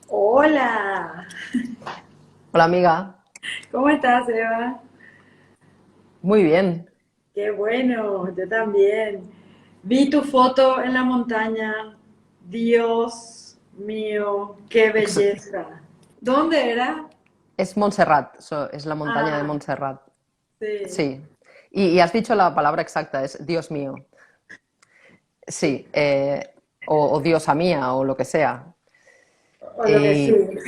Hola, Hola amiga, ¿cómo estás, Eva? muy bien. Qué bueno, yo también. Vi tu foto en la montaña. Dios mío, qué Ex- belleza. ¿Dónde era? Es Montserrat, es la montaña de Ah, Montserrat. sí, Sí. Y has dicho la palabra exacta, es Dios mío. sí, Sí, o diosa mía, o lo que sea. o lo que sí. Y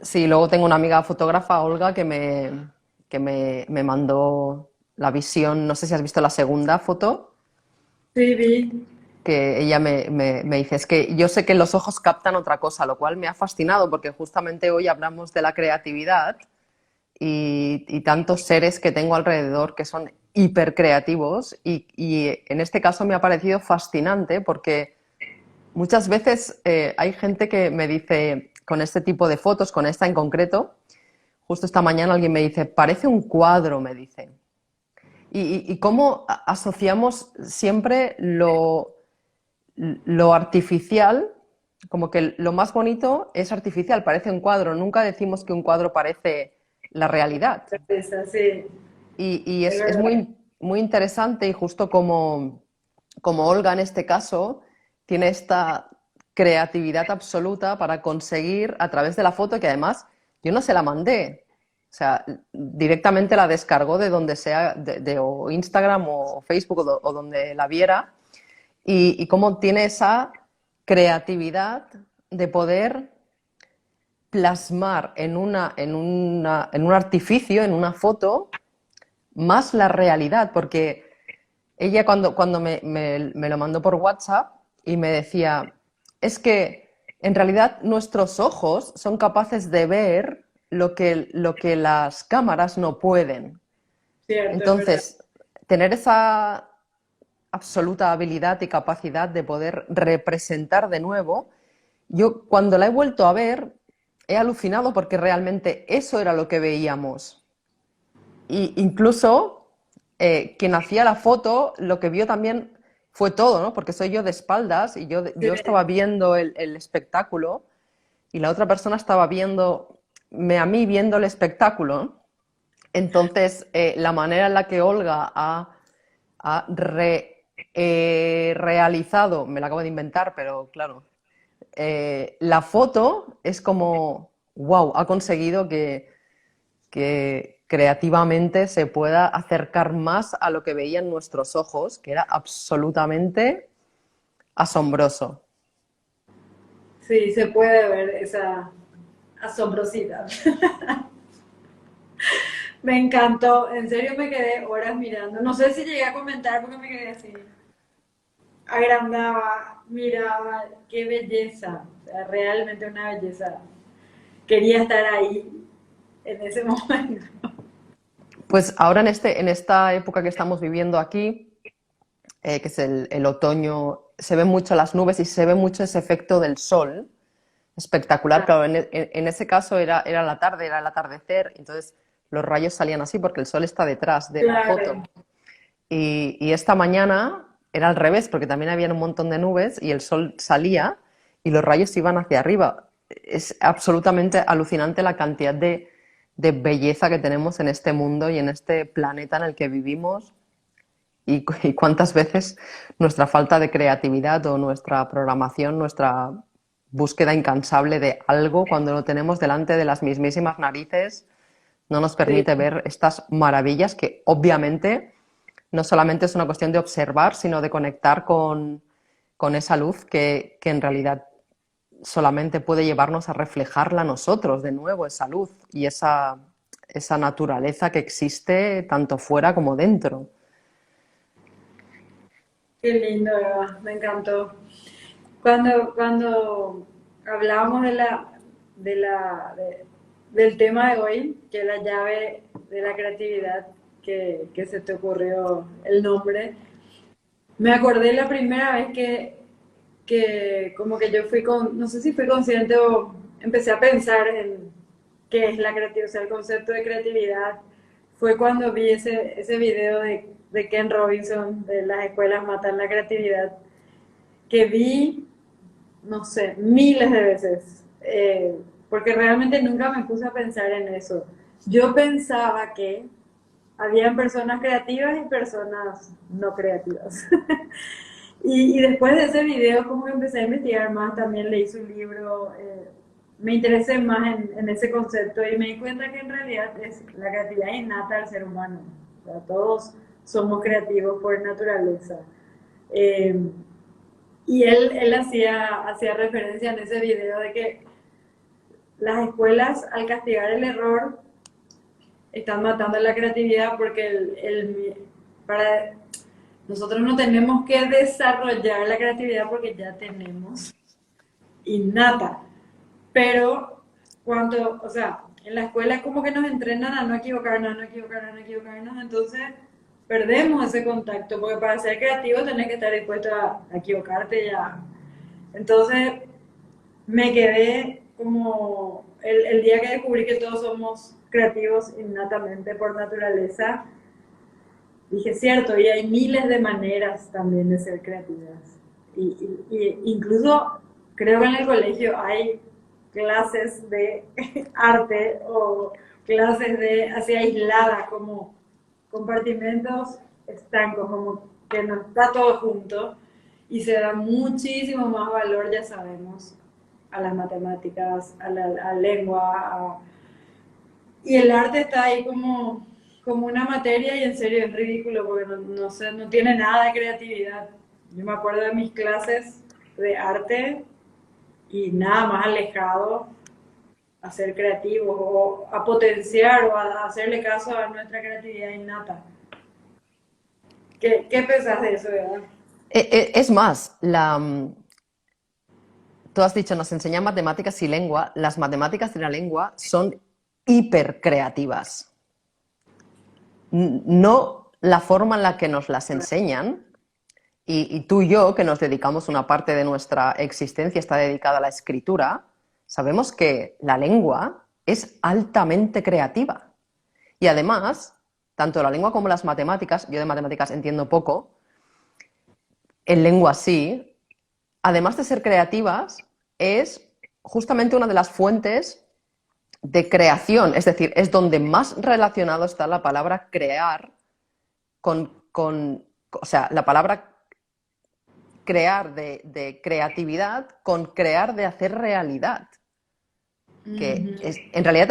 sí, luego tengo una amiga fotógrafa, Olga, que me mandó la visión, no sé si has visto la segunda foto, Sí, vi. que ella me dice, es que yo sé que los ojos captan otra cosa, lo cual me ha fascinado porque justamente hoy hablamos de la creatividad y tantos seres que tengo alrededor que son hipercreativos y en este caso me ha parecido fascinante porque muchas veces hay gente que me dice con este tipo de fotos, con esta en concreto, justo esta mañana alguien me dice, parece un cuadro, me dice. Y cómo asociamos siempre lo artificial, como que lo más bonito es artificial, parece un cuadro. Nunca decimos que un cuadro parece la realidad. Esa, sí, Y es es verdad. muy interesante y justo como Olga en este caso tiene esta creatividad absoluta para conseguir a través de la foto que además yo no se la mandé. O sea, directamente la descargó de donde sea, o Instagram o Facebook o donde la viera y cómo tiene esa creatividad de poder plasmar en un artificio, en una foto, más la realidad, porque ella cuando me lo mandó por WhatsApp y me decía, es que en realidad nuestros ojos son capaces de ver lo que las cámaras no pueden. Cierto, es verdad. Entonces, tener esa absoluta habilidad y capacidad de poder representar de nuevo, yo cuando la he vuelto a ver, he alucinado porque realmente eso era lo que veíamos. Y incluso quien hacía la foto lo que vio también fue todo, ¿no? Porque soy yo de espaldas y Sí, yo estaba viendo el espectáculo y la otra persona estaba viéndome a mí viendo el espectáculo, ¿no? Entonces, la manera en la que Olga ha realizado, me la acabo de inventar, pero claro, la foto es como, wow, ha conseguido que creativamente se pueda acercar más a lo que veían nuestros ojos, que era absolutamente asombroso. sí, se puede ver esa asombrosidad. Me encantó, en serio me quedé horas mirando. No sé si llegué a comentar porque me quedé así. Agrandaba, miraba, qué belleza. O sea, realmente una belleza. Quería estar ahí en ese momento. Pues ahora en esta época que estamos viviendo aquí, que es el otoño, se ven mucho las nubes y se ve mucho ese efecto del sol. Espectacular, claro, en ese caso era la tarde, era el atardecer, entonces los rayos salían así porque el sol está detrás de la Claro, foto. Y esta mañana era al revés, porque también había un montón de nubes y el sol salía y los rayos iban hacia arriba. Es absolutamente alucinante la cantidad de belleza que tenemos en este mundo y en este planeta en el que vivimos y cuántas veces nuestra falta de creatividad o nuestra programación, nuestra búsqueda incansable de algo cuando lo tenemos delante de las mismísimas narices no nos sí. permite ver estas maravillas que obviamente no solamente es una cuestión de observar, sino de conectar con esa luz que en realidad solamente puede llevarnos a reflejarla a nosotros de nuevo, esa luz y esa naturaleza que existe tanto fuera como dentro. Qué lindo, Eva, me encantó. Cuando hablábamos del tema de hoy, que es la llave de la creatividad, que se te ocurrió el nombre, me acordé la primera vez que como que yo fui con, no sé si fui consciente o empecé a pensar en qué es la creatividad, o sea, el concepto de creatividad, fue cuando vi ese video de Ken Robinson, de las escuelas matan la creatividad, que vi, no sé, miles de veces. porque realmente nunca me puse a pensar en eso. Yo pensaba que habían personas creativas y personas no creativas. Y después de ese video como que empecé a investigar más, también leí su libro, me interesé más en ese concepto y me di cuenta que en realidad es la creatividad innata del ser humano. O sea, todos somos creativos por naturaleza. Eh, y él hacía referencia en ese video de que las escuelas al castigar el error están matando la creatividad porque para nosotros no tenemos que desarrollar la creatividad porque ya tenemos innata. Pero cuando, o sea, en la escuela es como que nos entrenan a no equivocarnos, a no equivocarnos, a no equivocarnos, entonces perdemos ese contacto, porque para ser creativo tenés que estar dispuesto a equivocarte ya. Entonces me quedé como el día que descubrí que todos somos creativos innatamente por naturaleza, dije, cierto, y hay miles de maneras también de ser creativas. Y incluso creo que en el colegio hay clases de arte o clases de así aisladas, como compartimentos estancos, como que no está todo junto y se da muchísimo más valor, ya sabemos, a las matemáticas, a la lengua, y el arte está ahí como una materia y en serio es ridículo porque no sé, no tiene nada de creatividad. Yo me acuerdo de mis clases de arte y nada más alejado a ser creativos o a potenciar o a hacerle caso a nuestra creatividad innata. ¿Qué pensás de eso, verdad? Es más, tú has dicho, nos enseñan matemáticas y lengua. Las matemáticas y la lengua son hipercreativas. No la forma en la que nos las enseñan, y tú y yo, que nos dedicamos una parte de nuestra existencia, está dedicada a la escritura, sabemos que la lengua es altamente creativa. Y además, tanto la lengua como las matemáticas, yo de matemáticas entiendo poco, en lengua sí, además de ser creativas, es justamente una de las fuentes de creación, es decir, es donde más relacionado está la palabra crear o sea, la palabra crear de creatividad con crear de hacer realidad, que en realidad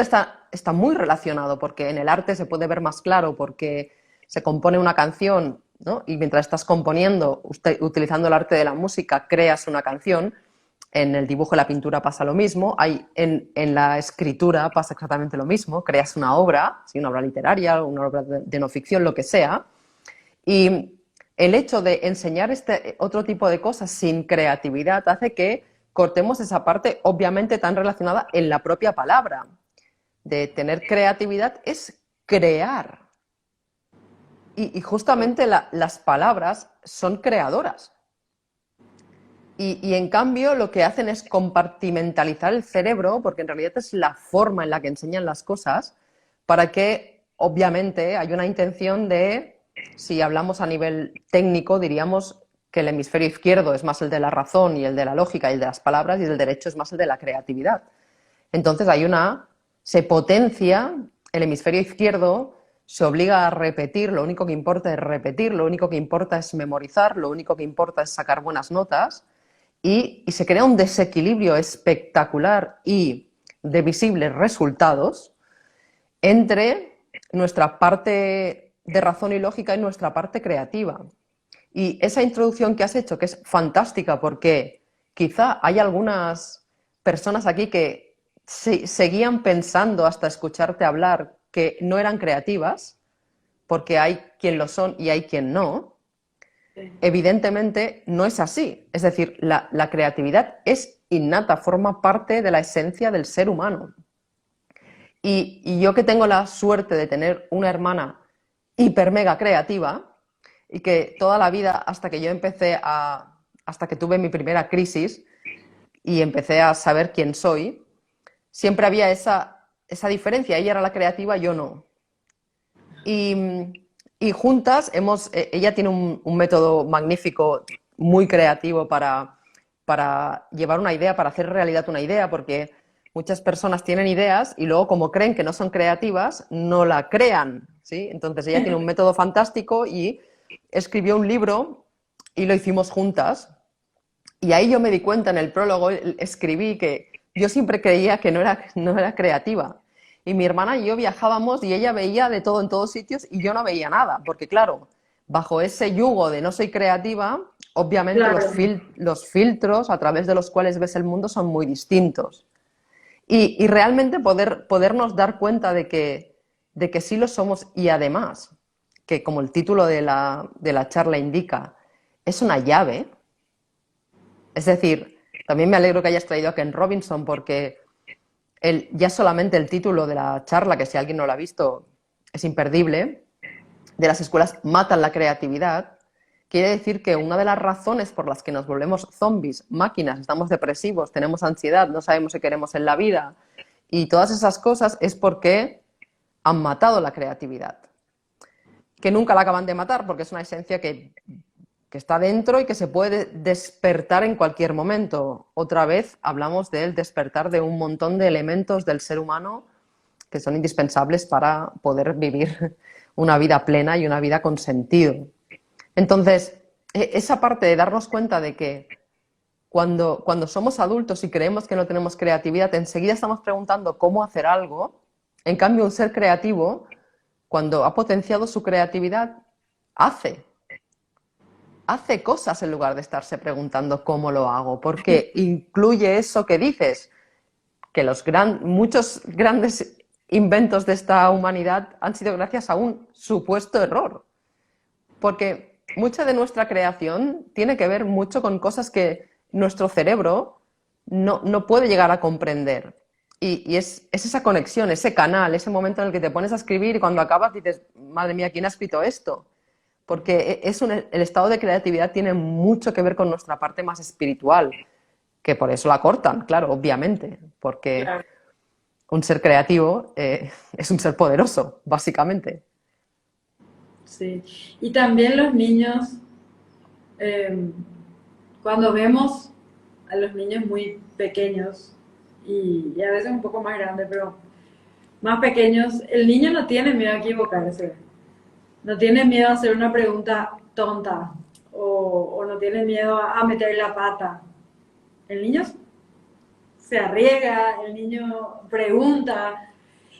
está muy relacionado, porque en el arte se puede ver más claro, porque se compone una canción, ¿no? Y mientras estás componiendo, utilizando el arte de la música, creas una canción. En el dibujo y la pintura pasa lo mismo, en la escritura pasa exactamente lo mismo, creas una obra, ¿sí? Una obra literaria, una obra de no ficción, lo que sea, y el hecho de enseñar este otro tipo de cosas sin creatividad hace que cortemos esa parte obviamente tan relacionada en la propia palabra. De tener creatividad es crear. Y justamente las palabras son creadoras. Y en cambio lo que hacen es compartimentalizar el cerebro, porque en realidad es la forma en la que enseñan las cosas, para que obviamente hay una intención de, si hablamos a nivel técnico, diríamos que el hemisferio izquierdo es más el de la razón y el de la lógica y el de las palabras, y el derecho es más el de la creatividad. Entonces se potencia el hemisferio izquierdo, se obliga a repetir, lo único que importa es repetir, lo único que importa es memorizar, lo único que importa es sacar buenas notas, y se crea un desequilibrio espectacular y de visibles resultados entre nuestra parte de razón y lógica y nuestra parte creativa. Y esa introducción que has hecho, que es fantástica, porque quizá hay algunas personas aquí que seguían pensando hasta escucharte hablar que no eran creativas, porque hay quien lo son y hay quien no. Evidentemente no es así. Es decir, la creatividad es innata, forma parte de la esencia del ser humano. Y yo que tengo la suerte de tener una hermana hiper mega creativa y que toda la vida hasta que tuve mi primera crisis y empecé a saber quién soy, siempre había esa diferencia. Ella era la creativa, yo no. Y juntas ella tiene un método magnífico, muy creativo para llevar una idea, para hacer realidad una idea, porque muchas personas tienen ideas y luego como creen que no son creativas, no la crean, ¿sí? Entonces ella tiene un método fantástico y escribió un libro y lo hicimos juntas. Y ahí yo me di cuenta en el prólogo, escribí que yo siempre creía que no era creativa. Y mi hermana y yo viajábamos y ella veía de todo en todos sitios y yo no veía nada, porque claro, bajo ese yugo de no soy creativa, obviamente Claro, los filtros a través de los cuales ves el mundo son muy distintos. Y realmente podernos dar cuenta de que sí lo somos y además, que como el título de la charla indica, es una llave. Es decir, también me alegro que hayas traído a Ken Robinson porque ya solamente el título de la charla, que si alguien no lo ha visto, es imperdible, de las escuelas matan la creatividad, quiere decir que una de las razones por las que nos volvemos zombies, máquinas, estamos depresivos, tenemos ansiedad, no sabemos qué queremos en la vida y todas esas cosas es porque han matado la creatividad. Que nunca la acaban de matar porque es una esencia que está dentro y que se puede despertar en cualquier momento. Otra vez hablamos del despertar de un montón de elementos del ser humano que son indispensables para poder vivir una vida plena y una vida con sentido. Entonces, esa parte de darnos cuenta de que cuando somos adultos y creemos que no tenemos creatividad, enseguida estamos preguntando cómo hacer algo. En cambio, un ser creativo, cuando ha potenciado su creatividad, hace cosas en lugar de estarse preguntando cómo lo hago, porque incluye eso que dices, que muchos grandes inventos de esta humanidad han sido gracias a un supuesto error, porque mucha de nuestra creación tiene que ver mucho con cosas que nuestro cerebro no puede llegar a comprender. Y es esa conexión, ese canal, ese momento en el que te pones a escribir y cuando acabas dices, madre mía, ¿quién ha escrito esto? Porque el estado de creatividad tiene mucho que ver con nuestra parte más espiritual, que por eso la cortan, claro, obviamente, porque claro, un ser creativo es un ser poderoso, básicamente. sí. Y también los niños, eh, cuando vemos a los niños muy pequeños y a veces un poco más grandes, pero más pequeños, el niño no tiene miedo a equivocarse, no tiene miedo a hacer una pregunta tonta o no tiene miedo a meter la pata. El niño se arriesga, el niño pregunta.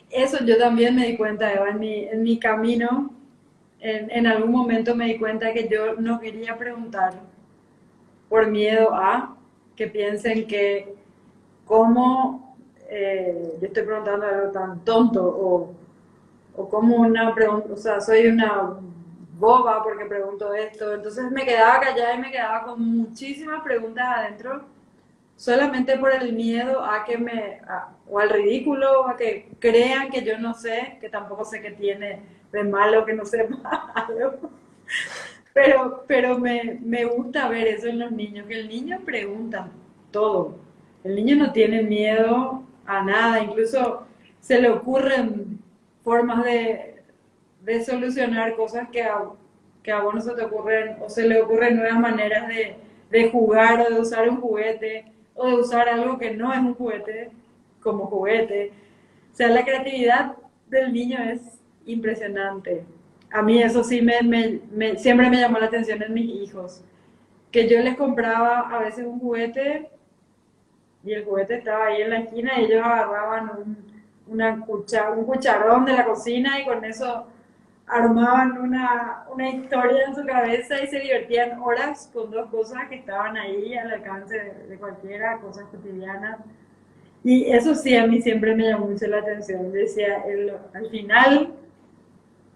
Eso yo también me di cuenta, Eva, en mi camino, en algún momento me di cuenta que yo no quería preguntar por miedo a que piensen que cómo yo estoy preguntando algo tan tonto o como una pregunta, o sea, soy una boba porque pregunto esto. Entonces me quedaba callada y me quedaba con muchísimas preguntas adentro solamente por el miedo a que o al ridículo, o a que crean que yo no sé, que tampoco sé qué tiene de malo que no sepa algo. Pero me gusta ver eso en los niños, que el niño pregunta todo. El niño no tiene miedo a nada, incluso se le ocurren formas de solucionar cosas que a vos no se te ocurren, o se le ocurren nuevas maneras de jugar o de usar un juguete, o de usar algo que no es un juguete como juguete. O sea, la creatividad del niño es impresionante. A mí eso sí siempre me llamó la atención en mis hijos, que yo les compraba a veces un juguete y el juguete estaba ahí en la esquina y ellos agarraban un cucharón de la cocina y con eso armaban una historia en su cabeza y se divertían horas con dos cosas que estaban ahí al alcance de cualquiera, cosas cotidianas. Y eso sí a mí siempre me llamó mucho la atención. Decía, al final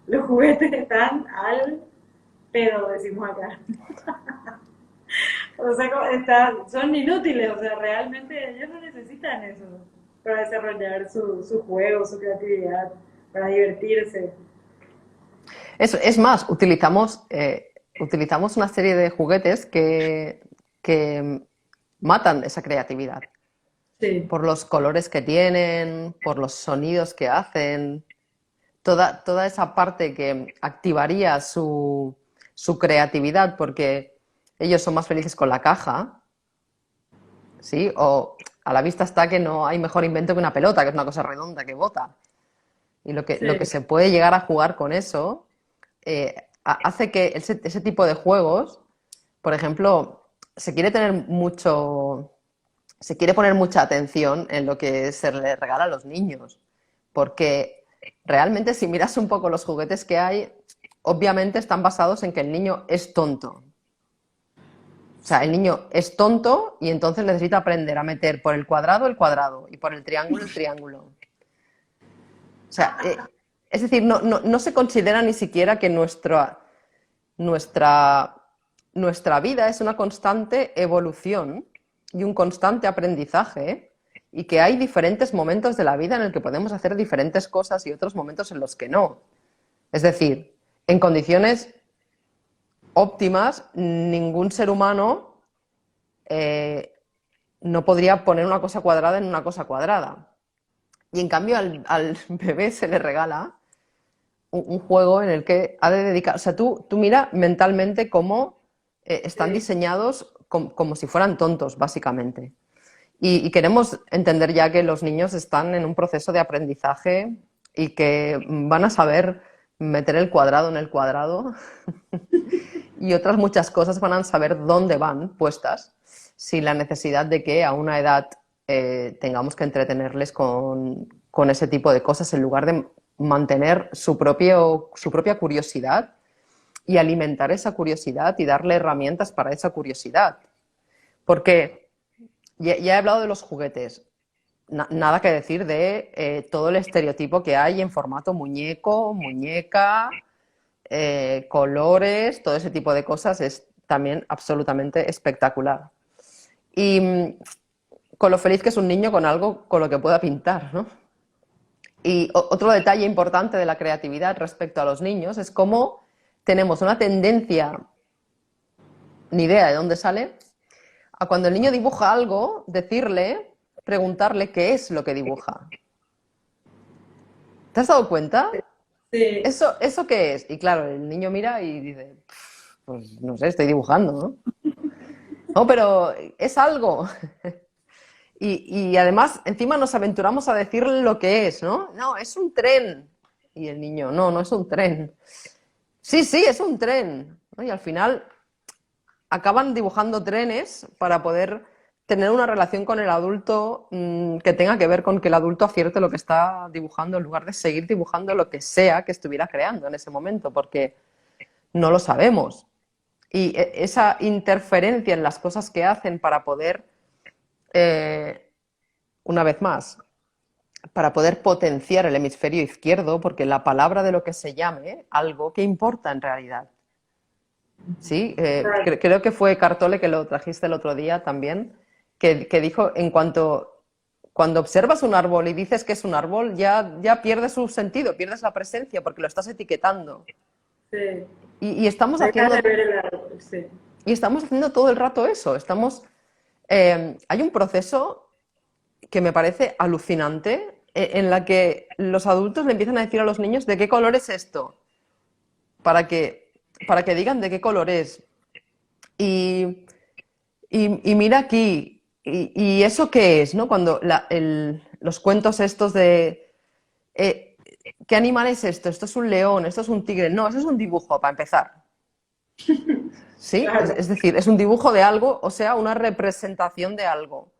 los juguetes están al pedo, decimos acá. O sea, son inútiles, o sea, realmente ellos no necesitan eso para desarrollar su juego, su creatividad, para divertirse. Es más, utilizamos una serie de juguetes que matan esa creatividad Sí, por los colores que tienen, por los sonidos que hacen, toda esa parte que activaría su creatividad porque ellos son más felices con la caja, ¿sí? O a la vista está que no hay mejor invento que una pelota, que es una cosa redonda que bota. Y lo que Sí, se puede llegar a jugar con eso hace que ese tipo de juegos, por ejemplo, se quiere tener mucho, se quiere poner mucha atención en lo que se le regala a los niños, porque realmente si miras un poco los juguetes que hay, obviamente están basados en que el niño es tonto. O sea, el sí. niño es tonto y entonces necesita aprender a meter por el cuadrado y por el triángulo el triángulo. O sea, es decir, no se considera ni siquiera que nuestra, nuestra vida es una constante evolución y un constante aprendizaje y que hay diferentes momentos de la vida en el que podemos hacer diferentes cosas y otros momentos en los que no. Es decir, en condiciones óptimas, ningún ser humano eh, no podría poner una cosa cuadrada en una cosa cuadrada. Y en cambio al bebé se le regala un juego en el que ha de dedicar, o sea, tú mira mentalmente cómo están Sí. diseñados como si fueran tontos, básicamente. Y queremos entender ya que los niños están en un proceso de aprendizaje y que van a saber meter el cuadrado en el cuadrado y otras muchas cosas van a saber dónde van puestas sin la necesidad de que a una edad tengamos que entretenerles con ese tipo de cosas en lugar de mantener su propia curiosidad y alimentar esa curiosidad y darle herramientas para esa curiosidad. Porque ya he hablado de los juguetes, nada que decir de todo el estereotipo que hay en formato muñeco, muñeca, colores, todo ese tipo de cosas es también absolutamente espectacular. Y con lo feliz que es un niño con algo con lo que pueda pintar, ¿no? Y otro detalle importante de la creatividad respecto a los niños es cómo tenemos una tendencia, ni idea de dónde sale, a cuando el niño dibuja algo, decirle, preguntarle qué es lo que dibuja. ¿Te has dado cuenta? Sí, ¿Eso qué es? Y claro, el niño mira y dice, pues no sé, estoy dibujando, ¿no? No, pero es algo. Y además, encima nos aventuramos a decirle lo que es, ¿no? No, es un tren. Y el niño, no, no es un tren. Sí, sí, es un tren, ¿no? Y al final acaban dibujando trenes para poder tener una relación con el adulto que tenga que ver con que el adulto acierte lo que está dibujando en lugar de seguir dibujando lo que sea que estuviera creando en ese momento, porque no lo sabemos. Y esa interferencia en las cosas que hacen para poder, eh, una vez más, para poder potenciar el hemisferio izquierdo, porque la palabra de lo que se llame, algo que importa en realidad. Sí, claro. creo que fue Cartole que lo trajiste el otro día también, que dijo cuando observas un árbol y dices que es un árbol, ya pierdes su sentido, pierdes la presencia porque lo estás etiquetando. Sí. Y estamos Dejas de haciendo, ver el árbol, sí. y estamos haciendo todo el rato eso. Hay un proceso que me parece alucinante en la que los adultos le empiezan a decir a los niños de qué color es esto, para que, para que digan de qué color es. Y, y mira aquí, y eso qué es, ¿no? Cuando los cuentos estos de eh, ¿qué animal es esto? Esto es un león, esto es un tigre. No, eso es un dibujo, para empezar. ¿Sí? Claro, Es decir, es un dibujo de algo, o sea, una representación de algo.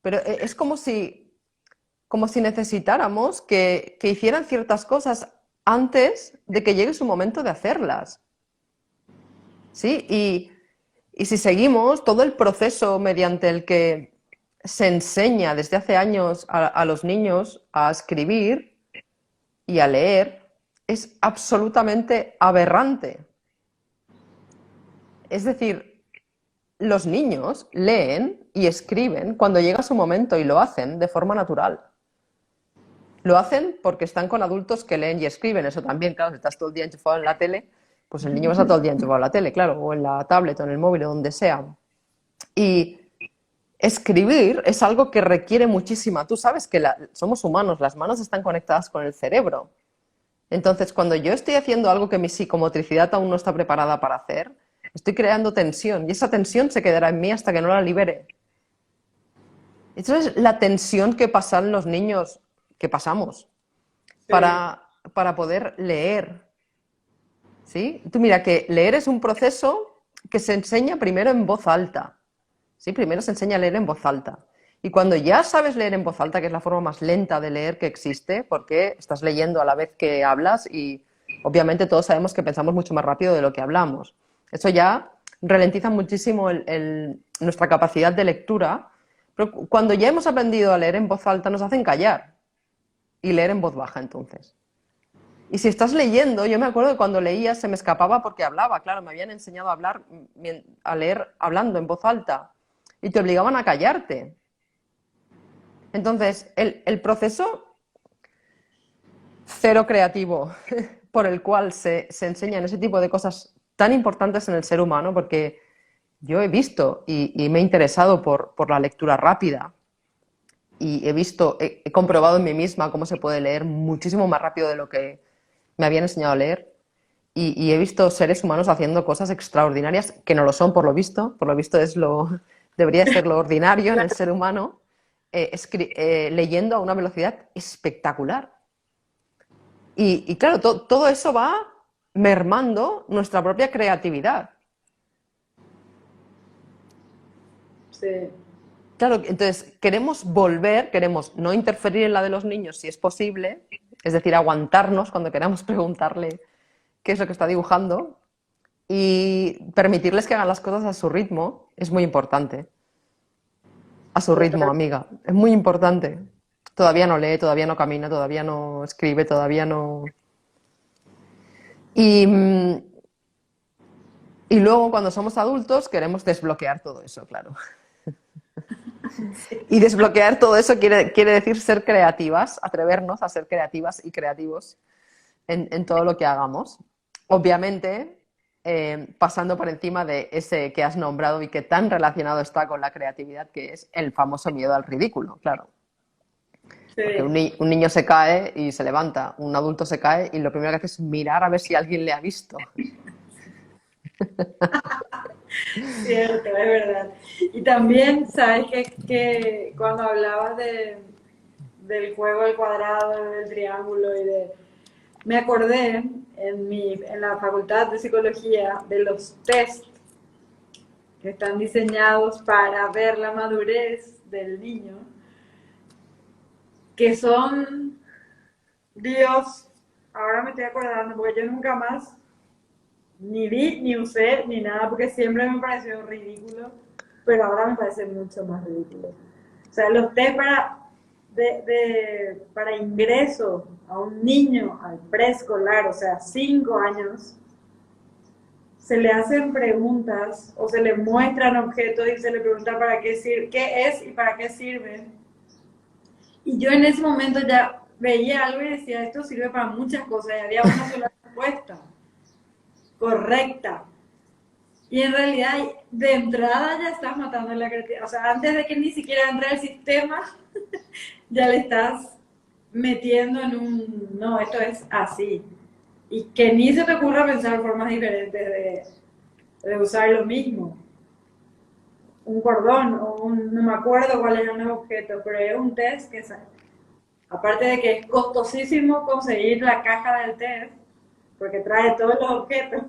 Pero es como si necesitáramos que hicieran ciertas cosas antes de que llegue su momento de hacerlas. ¿Sí? Y si seguimos todo el proceso mediante el que se enseña desde hace años a los niños a escribir y a leer, es absolutamente aberrante. Es decir, los niños leen y escriben cuando llega su momento y lo hacen de forma natural. Lo hacen porque están con adultos que leen y escriben. Eso también, claro, si estás todo el día enchufado en la tele, pues el niño va a estar todo el día enchufado en la tele, claro, o en la tablet o en el móvil o donde sea. Y escribir es algo que requiere muchísima. Tú sabes que somos humanos, las manos están conectadas con el cerebro. Entonces, cuando yo estoy haciendo algo que mi psicomotricidad aún no está preparada para hacer, estoy creando tensión y esa tensión se quedará en mí hasta que no la libere. Eso es la tensión que pasan los niños, que pasamos, Sí, para poder leer, ¿sí? Tú mira que leer es un proceso que se enseña primero en voz alta, ¿sí? Primero se enseña a leer en voz alta. Y cuando ya sabes leer en voz alta, que es la forma más lenta de leer que existe, porque estás leyendo a la vez que hablas y obviamente todos sabemos que pensamos mucho más rápido de lo que hablamos. Eso ya ralentiza muchísimo nuestra capacidad de lectura, pero cuando ya hemos aprendido a leer en voz alta nos hacen callar y leer en voz baja entonces. Y si estás leyendo, yo me acuerdo que cuando leía se me escapaba porque hablaba, claro, me habían enseñado a hablar, a leer hablando en voz alta y te obligaban a callarte. Entonces, el proceso cero creativo por el cual se enseñan ese tipo de cosas tan importantes en el ser humano, porque yo he visto y me he interesado por la lectura rápida y he visto, he comprobado en mí misma cómo se puede leer muchísimo más rápido de lo que me habían enseñado a leer y he visto seres humanos haciendo cosas extraordinarias que no lo son por lo visto debería ser lo ordinario en el ser humano, leyendo a una velocidad espectacular. Y claro, todo eso va mermando nuestra propia creatividad. sí, Claro, entonces queremos no interferir en la de los niños si es posible, es decir, aguantarnos cuando queramos preguntarle qué es lo que está dibujando y permitirles que hagan las cosas a su ritmo es muy importante. A su ritmo, total. amiga, es muy importante. Todavía no lee, todavía no camina, todavía no escribe, todavía no... Y, y luego cuando somos adultos queremos desbloquear todo eso, claro. Sí, Y desbloquear todo eso quiere decir ser creativas, atrevernos a ser creativas y creativos en todo lo que hagamos. Obviamente, pasando por encima de ese que has nombrado y que tan relacionado está con la creatividad, que es el famoso miedo al ridículo, claro. Porque sí, un niño se cae y se levanta, un adulto se cae y lo primero que hace es mirar a ver si alguien le ha visto. cierto, es verdad. Y también, ¿sabes que cuando hablabas del juego del cuadrado, del triángulo y de... Me acordé en la facultad de psicología de los test que están diseñados para ver la madurez del niño, que son, Dios, ahora me estoy acordando, porque yo nunca más ni vi, ni usé, ni nada, porque siempre me pareció ridículo, pero ahora me parece mucho más ridículo. O sea, los test para ingreso a un niño al preescolar, o sea, 5 años, se le hacen preguntas o se le muestran objetos y se le pregunta para qué sirve, qué es y para qué sirve. Y yo en ese momento ya veía algo y decía, esto sirve para muchas cosas y había una sola respuesta correcta. Y en realidad, de entrada ya estás matando la creatividad. O sea, antes de que ni siquiera entre el sistema, ya le estás metiendo en un, no, esto es así. Y que ni se te ocurra pensar formas diferentes de usar lo mismo. Un cordón o un, no me acuerdo cuál era el objeto, pero era un test que, aparte de que es costosísimo conseguir la caja del test, porque trae todos los objetos,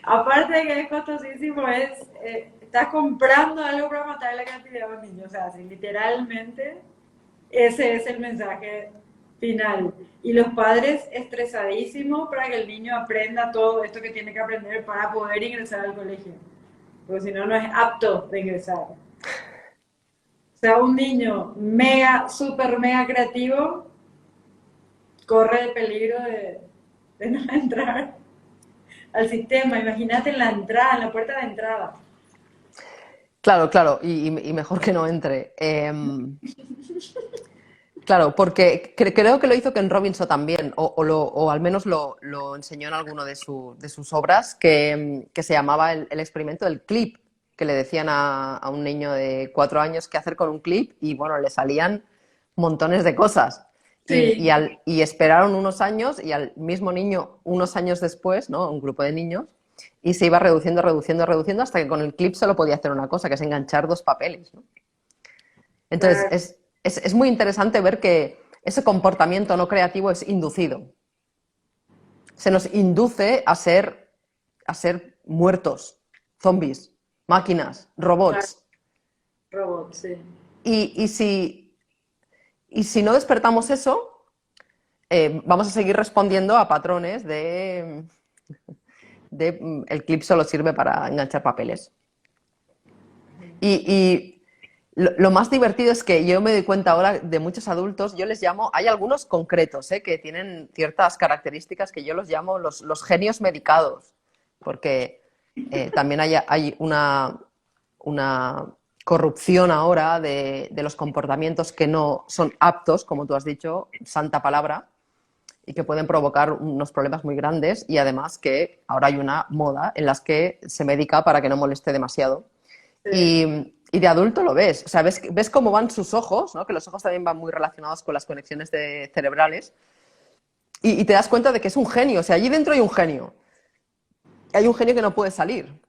aparte de que es costosísimo, estás comprando algo para matar la creatividad de los niños. O sea, así, literalmente, ese es el mensaje final. Y los padres estresadísimos para que el niño aprenda todo esto que tiene que aprender para poder ingresar al colegio. Porque si no, no es apto de ingresar. O sea, un niño mega, super mega creativo corre el peligro de no entrar al sistema. Imagínate en la entrada, en la puerta de entrada. Claro, claro, y mejor que no entre. Claro, porque creo que lo hizo Ken Robinson también, o al menos lo enseñó en alguno de sus obras, que se llamaba el experimento del clip, que le decían a un niño de 4 años qué hacer con un clip y bueno, le salían montones de cosas. Sí, Y esperaron unos años y al mismo niño, unos años después, ¿no? Un grupo de niños, y se iba reduciendo, reduciendo, reduciendo hasta que con el clip solo podía hacer una cosa, que es enganchar dos papeles, ¿no? Entonces, Claro, es muy interesante ver que ese comportamiento no creativo es inducido. Se nos induce a ser muertos, zombies, máquinas, claro, robots. robot, sí. Y, y si, y si no despertamos eso, vamos a seguir respondiendo a patrones de el clip solo sirve para enganchar papeles. Y lo más divertido es que yo me doy cuenta ahora de muchos adultos, yo les llamo, hay algunos concretos, que tienen ciertas características que yo los llamo los genios medicados, porque también hay una corrupción ahora de los comportamientos que no son aptos, como tú has dicho, santa palabra, y que pueden provocar unos problemas muy grandes, y además que ahora hay una moda en las que se medica para que no moleste demasiado. Sí, Y de adulto lo ves, o sea, ves cómo van sus ojos, ¿no? Que los ojos también van muy relacionados con las conexiones cerebrales, y te das cuenta de que es un genio, o sea, allí dentro hay un genio que no puede salir.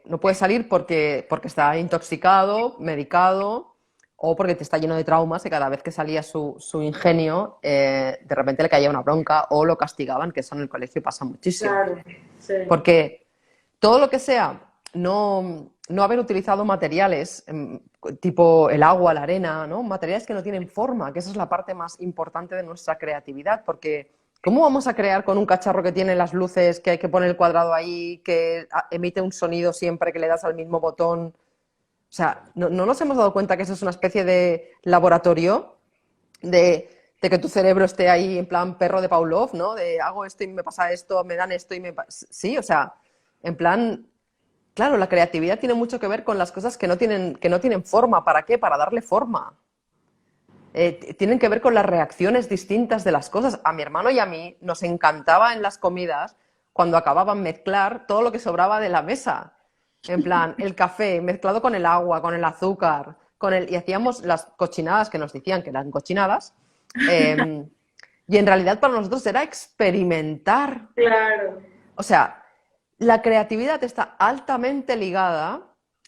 No puede salir porque está intoxicado, medicado, o porque te está lleno de traumas y cada vez que salía su ingenio, de repente le caía una bronca o lo castigaban, que eso en el colegio pasa muchísimo. claro, sí, Porque todo lo que sea no haber utilizado materiales tipo el agua, la arena, ¿no? Materiales que no tienen forma, que esa es la parte más importante de nuestra creatividad, porque ¿cómo vamos a crear con un cacharro que tiene las luces, que hay que poner el cuadrado ahí, que emite un sonido siempre que le das al mismo botón? O sea, ¿no nos hemos dado cuenta que eso es una especie de laboratorio de que tu cerebro esté ahí en plan perro de Pavlov, ¿no? De hago esto y me pasa esto, me dan esto y me pasa... Sí, o sea, en plan, claro, la creatividad tiene mucho que ver con las cosas que no tienen forma. ¿Para qué? Para darle forma. Tienen que ver con las reacciones distintas de las cosas. A mi hermano y a mí nos encantaba en las comidas cuando acababan mezclar todo lo que sobraba de la mesa. En plan, el café mezclado con el agua, con el azúcar, y hacíamos las cochinadas que nos decían que eran cochinadas. eh, y en realidad para nosotros era experimentar. claro, O sea, la creatividad está altamente ligada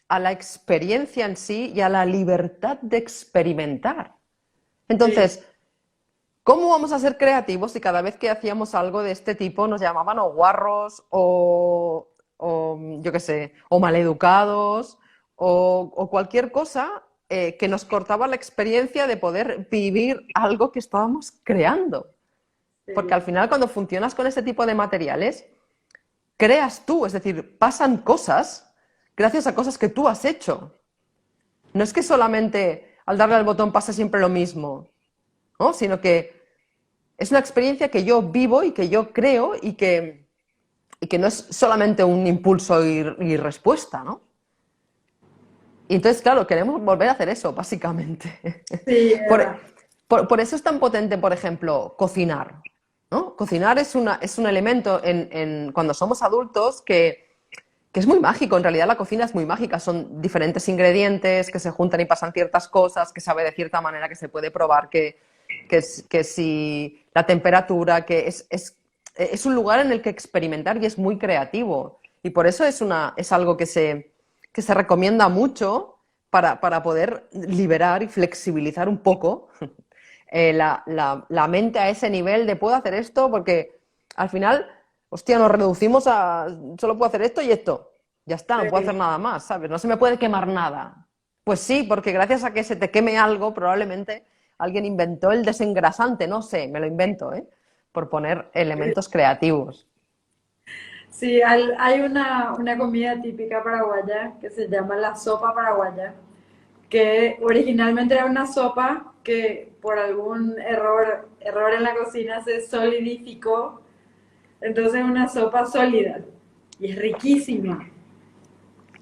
a la experiencia en sí y a la libertad de experimentar. sí, Entonces, ¿cómo vamos a ser creativos si cada vez que hacíamos algo de este tipo nos llamaban o guarros o yo qué sé, o maleducados o cualquier cosa que nos cortaba la experiencia de poder vivir algo que estábamos creando? Porque sí, al final cuando funcionas con este tipo de materiales, creas tú, es decir, pasan cosas gracias a cosas que tú has hecho. No es que solamente al darle al botón pasa siempre lo mismo, ¿no? Sino que es una experiencia que yo vivo y que yo creo y que no es solamente un impulso y respuesta, ¿no? Y entonces, claro, queremos volver a hacer eso, básicamente. sí, es Por, verdad. por eso es tan potente, por ejemplo, cocinar, ¿no? Cocinar es un elemento cuando somos adultos que es muy mágico. En realidad la cocina es muy mágica. Son diferentes ingredientes que se juntan y pasan ciertas cosas, que sabe de cierta manera, que se puede probar, que si la temperatura, es un lugar en el que experimentar y es muy creativo. Y por eso es algo que se recomienda mucho para poder liberar y flexibilizar un poco la mente a ese nivel de puedo hacer esto porque al final, hostia, nos reducimos a solo puedo hacer esto y esto. Ya está, no puedo hacer Sí, nada más, ¿sabes? No se me puede quemar nada. Pues sí, porque gracias a que se te queme algo, probablemente alguien inventó el desengrasante, no sé, me lo invento, ¿eh? Por poner elementos creativos. sí, hay una comida típica paraguaya que se llama la sopa paraguaya, que originalmente era una sopa que por algún error en la cocina se solidificó, entonces es una sopa sólida y es riquísima.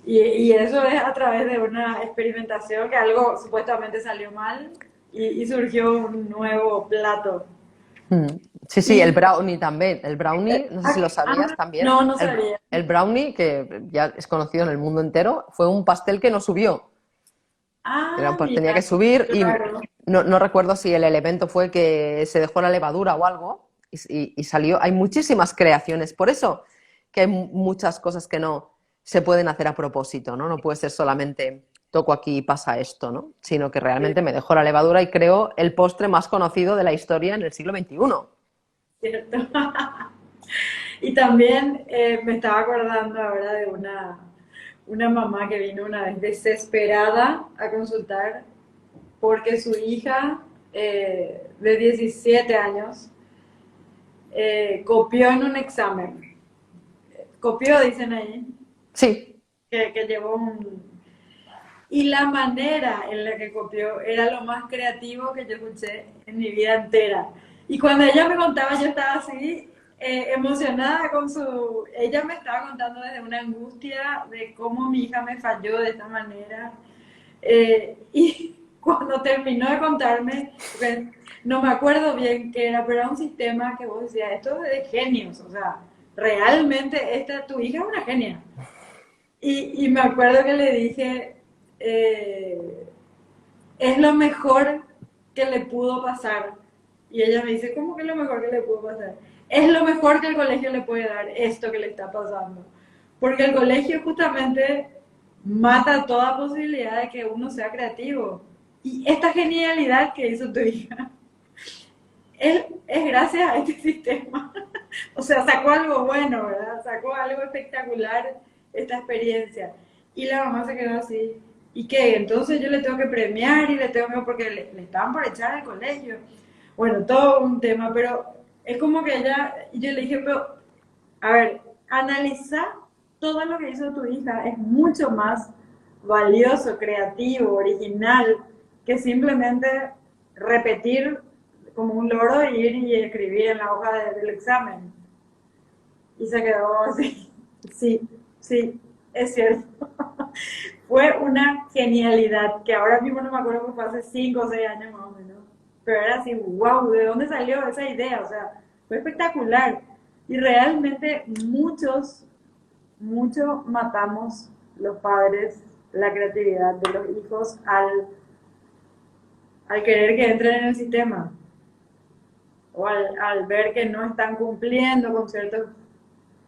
Y eso es a través de una experimentación que algo supuestamente salió mal y surgió un nuevo plato. Mm. Sí, sí, el Y, brownie también. El brownie, no sé si lo sabías también. no, no El, sabía. el brownie, que ya es conocido en el mundo entero, fue un pastel que no subió. Ah, Tenía que mira, subir y claro. no recuerdo si el elemento fue que se dejó la levadura o algo y salió. Hay muchísimas creaciones. Por eso que hay muchas cosas que no se pueden hacer a propósito, ¿no? No puede ser solamente toco aquí y pasa esto, ¿no? Sino que realmente me dejo la levadura y creo el postre más conocido de la historia en el siglo XXI. ¿cierto? Y también me estaba acordando ahora de una mamá que vino una vez desesperada a consultar porque su hija de 17 años copió en un examen. Copió, dicen ahí, Sí, que llevó un... Y la manera en la que copió era lo más creativo que yo escuché en mi vida entera. Y cuando ella me contaba, yo estaba así, emocionada con su... Ella me estaba contando desde una angustia de cómo mi hija me falló de esta manera. Y cuando terminó de contarme, pues, no me acuerdo bien qué era, pero era un sistema que vos decías, esto es de genios, o sea, realmente esta, tu hija es una genia. Y me acuerdo que le dije, eh, es lo mejor que le pudo pasar. Y ella me dice, ¿cómo que es lo mejor que le pudo pasar? Es lo mejor que el colegio le puede dar, esto que le está pasando. Porque el colegio justamente mata toda posibilidad de que uno sea creativo. Y esta genialidad que hizo tu hija, él es gracias a este sistema. O sea, sacó algo bueno, ¿verdad? Sacó algo espectacular esta experiencia. Y la mamá se quedó así. ¿Y qué? Entonces yo le tengo que premiar y le tengo que... porque le estaban por echar al colegio. Bueno, todo un tema, pero es como que ella... Y yo le dije, pero, a ver, analizar todo lo que hizo tu hija es mucho más valioso, creativo, original, que simplemente repetir como un loro e ir y escribir en la hoja del examen. Y se quedó así. Sí, sí, es cierto. Fue una genialidad que ahora mismo no me acuerdo que fue hace 5 o 6 años más o menos. Pero era así, wow, ¿de dónde salió esa idea? O sea, fue espectacular. Y realmente muchos matamos los padres la creatividad de los hijos al querer que entren en el sistema o al ver que no están cumpliendo con ciertos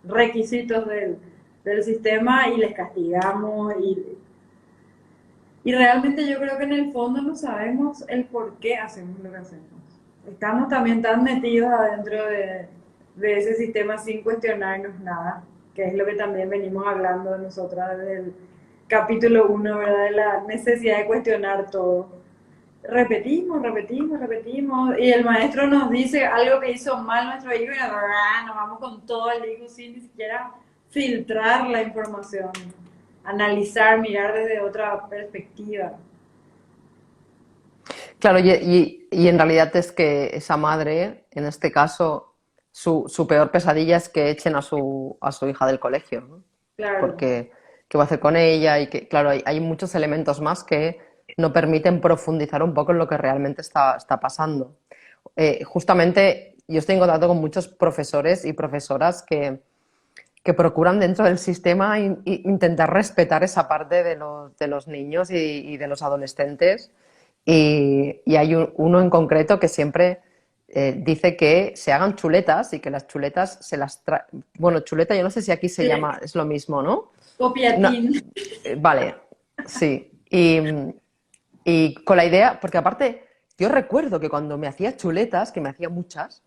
requisitos del sistema y les castigamos y realmente yo creo que en el fondo no sabemos el por qué hacemos lo que hacemos. Estamos también tan metidos adentro de ese sistema sin cuestionarnos nada, que es lo que también venimos hablando de nosotras desde el capítulo 1, ¿verdad? De la necesidad de cuestionar todo. Repetimos, repetimos, repetimos, y el maestro nos dice algo que hizo mal nuestro hijo y nos vamos con todo el hijo sin ni siquiera filtrar la información, analizar, mirar desde otra perspectiva. claro, y en realidad es que esa madre, en este caso, su peor pesadilla es que echen a su hija del colegio, ¿no? Claro, Porque qué va a hacer con ella y que, claro, hay muchos elementos más que no permiten profundizar un poco en lo que realmente está pasando. Justamente yo estoy en contacto con muchos profesores y profesoras que procuran dentro del sistema intentar respetar esa parte de los niños y de los adolescentes. Y hay uno en concreto que siempre dice que se hagan chuletas y que las chuletas se las bueno, chuleta yo no sé si aquí se sí, llama, es lo mismo, ¿no? No, copiatín. vale, sí. Y con la idea, porque aparte, yo recuerdo que cuando me hacía chuletas, que me hacía muchas,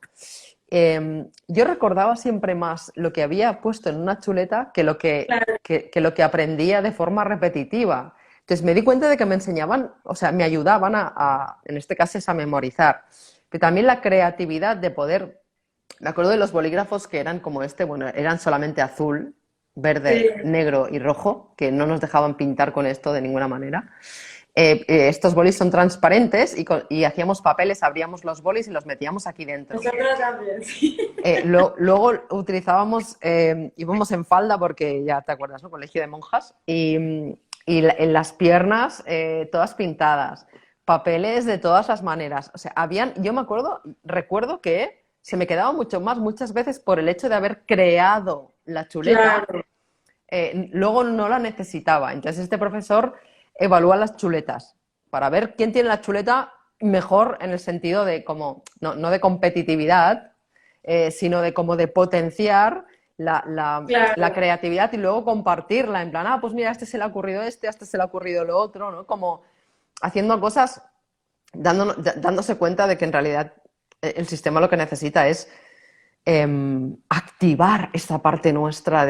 yo recordaba siempre más lo que había puesto en una chuleta que lo que aprendía de forma repetitiva. Entonces me di cuenta de que me enseñaban, o sea, me ayudaban en este caso, es a memorizar. Pero también la creatividad de poder, me acuerdo de los bolígrafos que eran como este, bueno, eran solamente azul, Sí, verde, negro y rojo, que no nos dejaban pintar con esto de ninguna manera. Estos bolis son transparentes y hacíamos papeles, abríamos los bolis y los metíamos aquí dentro. nosotros también, sí. Luego utilizábamos, íbamos en falda porque ya te acuerdas, ¿no? Colegio de monjas, en las piernas todas pintadas, papeles de todas las maneras. O sea, yo me acuerdo, recuerdo que se me quedaba mucho más muchas veces por el hecho de haber creado la chuleta, Claro, luego no la necesitaba. Entonces este profesor evalúa las chuletas para ver quién tiene la chuleta mejor en el sentido de como, no de competitividad, sino de como de potenciar la Claro, creatividad y luego compartirla, en plan, ah, pues mira, a este se le ha ocurrido este, a este se le ha ocurrido lo otro, ¿no? Como haciendo cosas, dándose cuenta de que en realidad el sistema lo que necesita es activar esta parte nuestra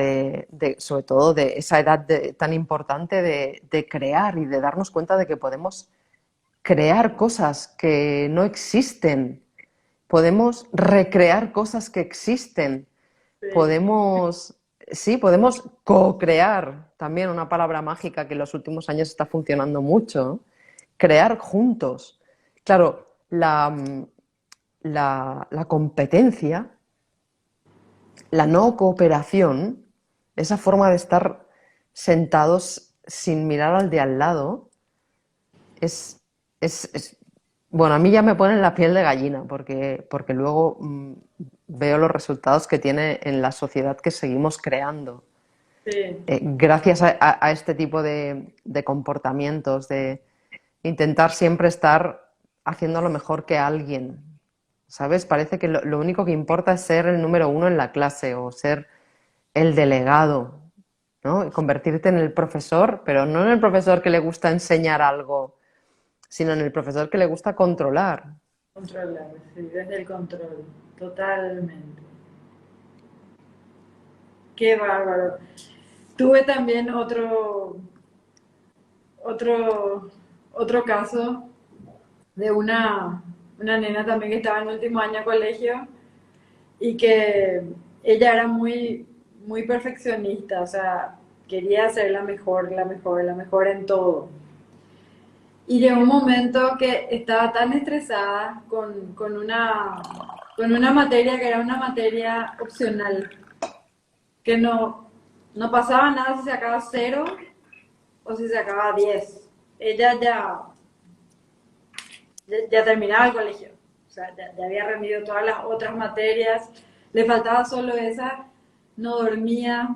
sobre todo de esa edad tan importante de crear y de darnos cuenta de que podemos crear cosas que no existen, podemos recrear cosas que existen, sí. podemos, sí, podemos co-crear, también una palabra mágica que en los últimos años está funcionando mucho, crear juntos. Claro, la competencia, la no cooperación, esa forma de estar sentados sin mirar al de al lado, es, bueno, a mí ya me pone la piel de gallina porque luego veo los resultados que tiene en la sociedad que seguimos creando. Sí, Gracias a este tipo de comportamientos, de intentar siempre estar haciendo lo mejor que alguien, ¿sabes? Parece que lo único que importa es ser el número uno en la clase o ser el delegado, ¿no? Y convertirte en el profesor, pero no en el profesor que le gusta enseñar algo, sino en el profesor que le gusta controlar. controlar, sí, desde el control, totalmente. Qué bárbaro. Tuve también otro, otro caso de una nena también que estaba en último año de colegio y que ella era muy perfeccionista, o sea, quería ser la mejor, la mejor, la mejor en todo. Y llegó un momento que estaba tan estresada con una materia que era una materia opcional, que no pasaba nada si sacaba cero o si sacaba 10. Ella ya terminaba el colegio, o sea, ya había rendido todas las otras materias, le faltaba solo esa, no dormía,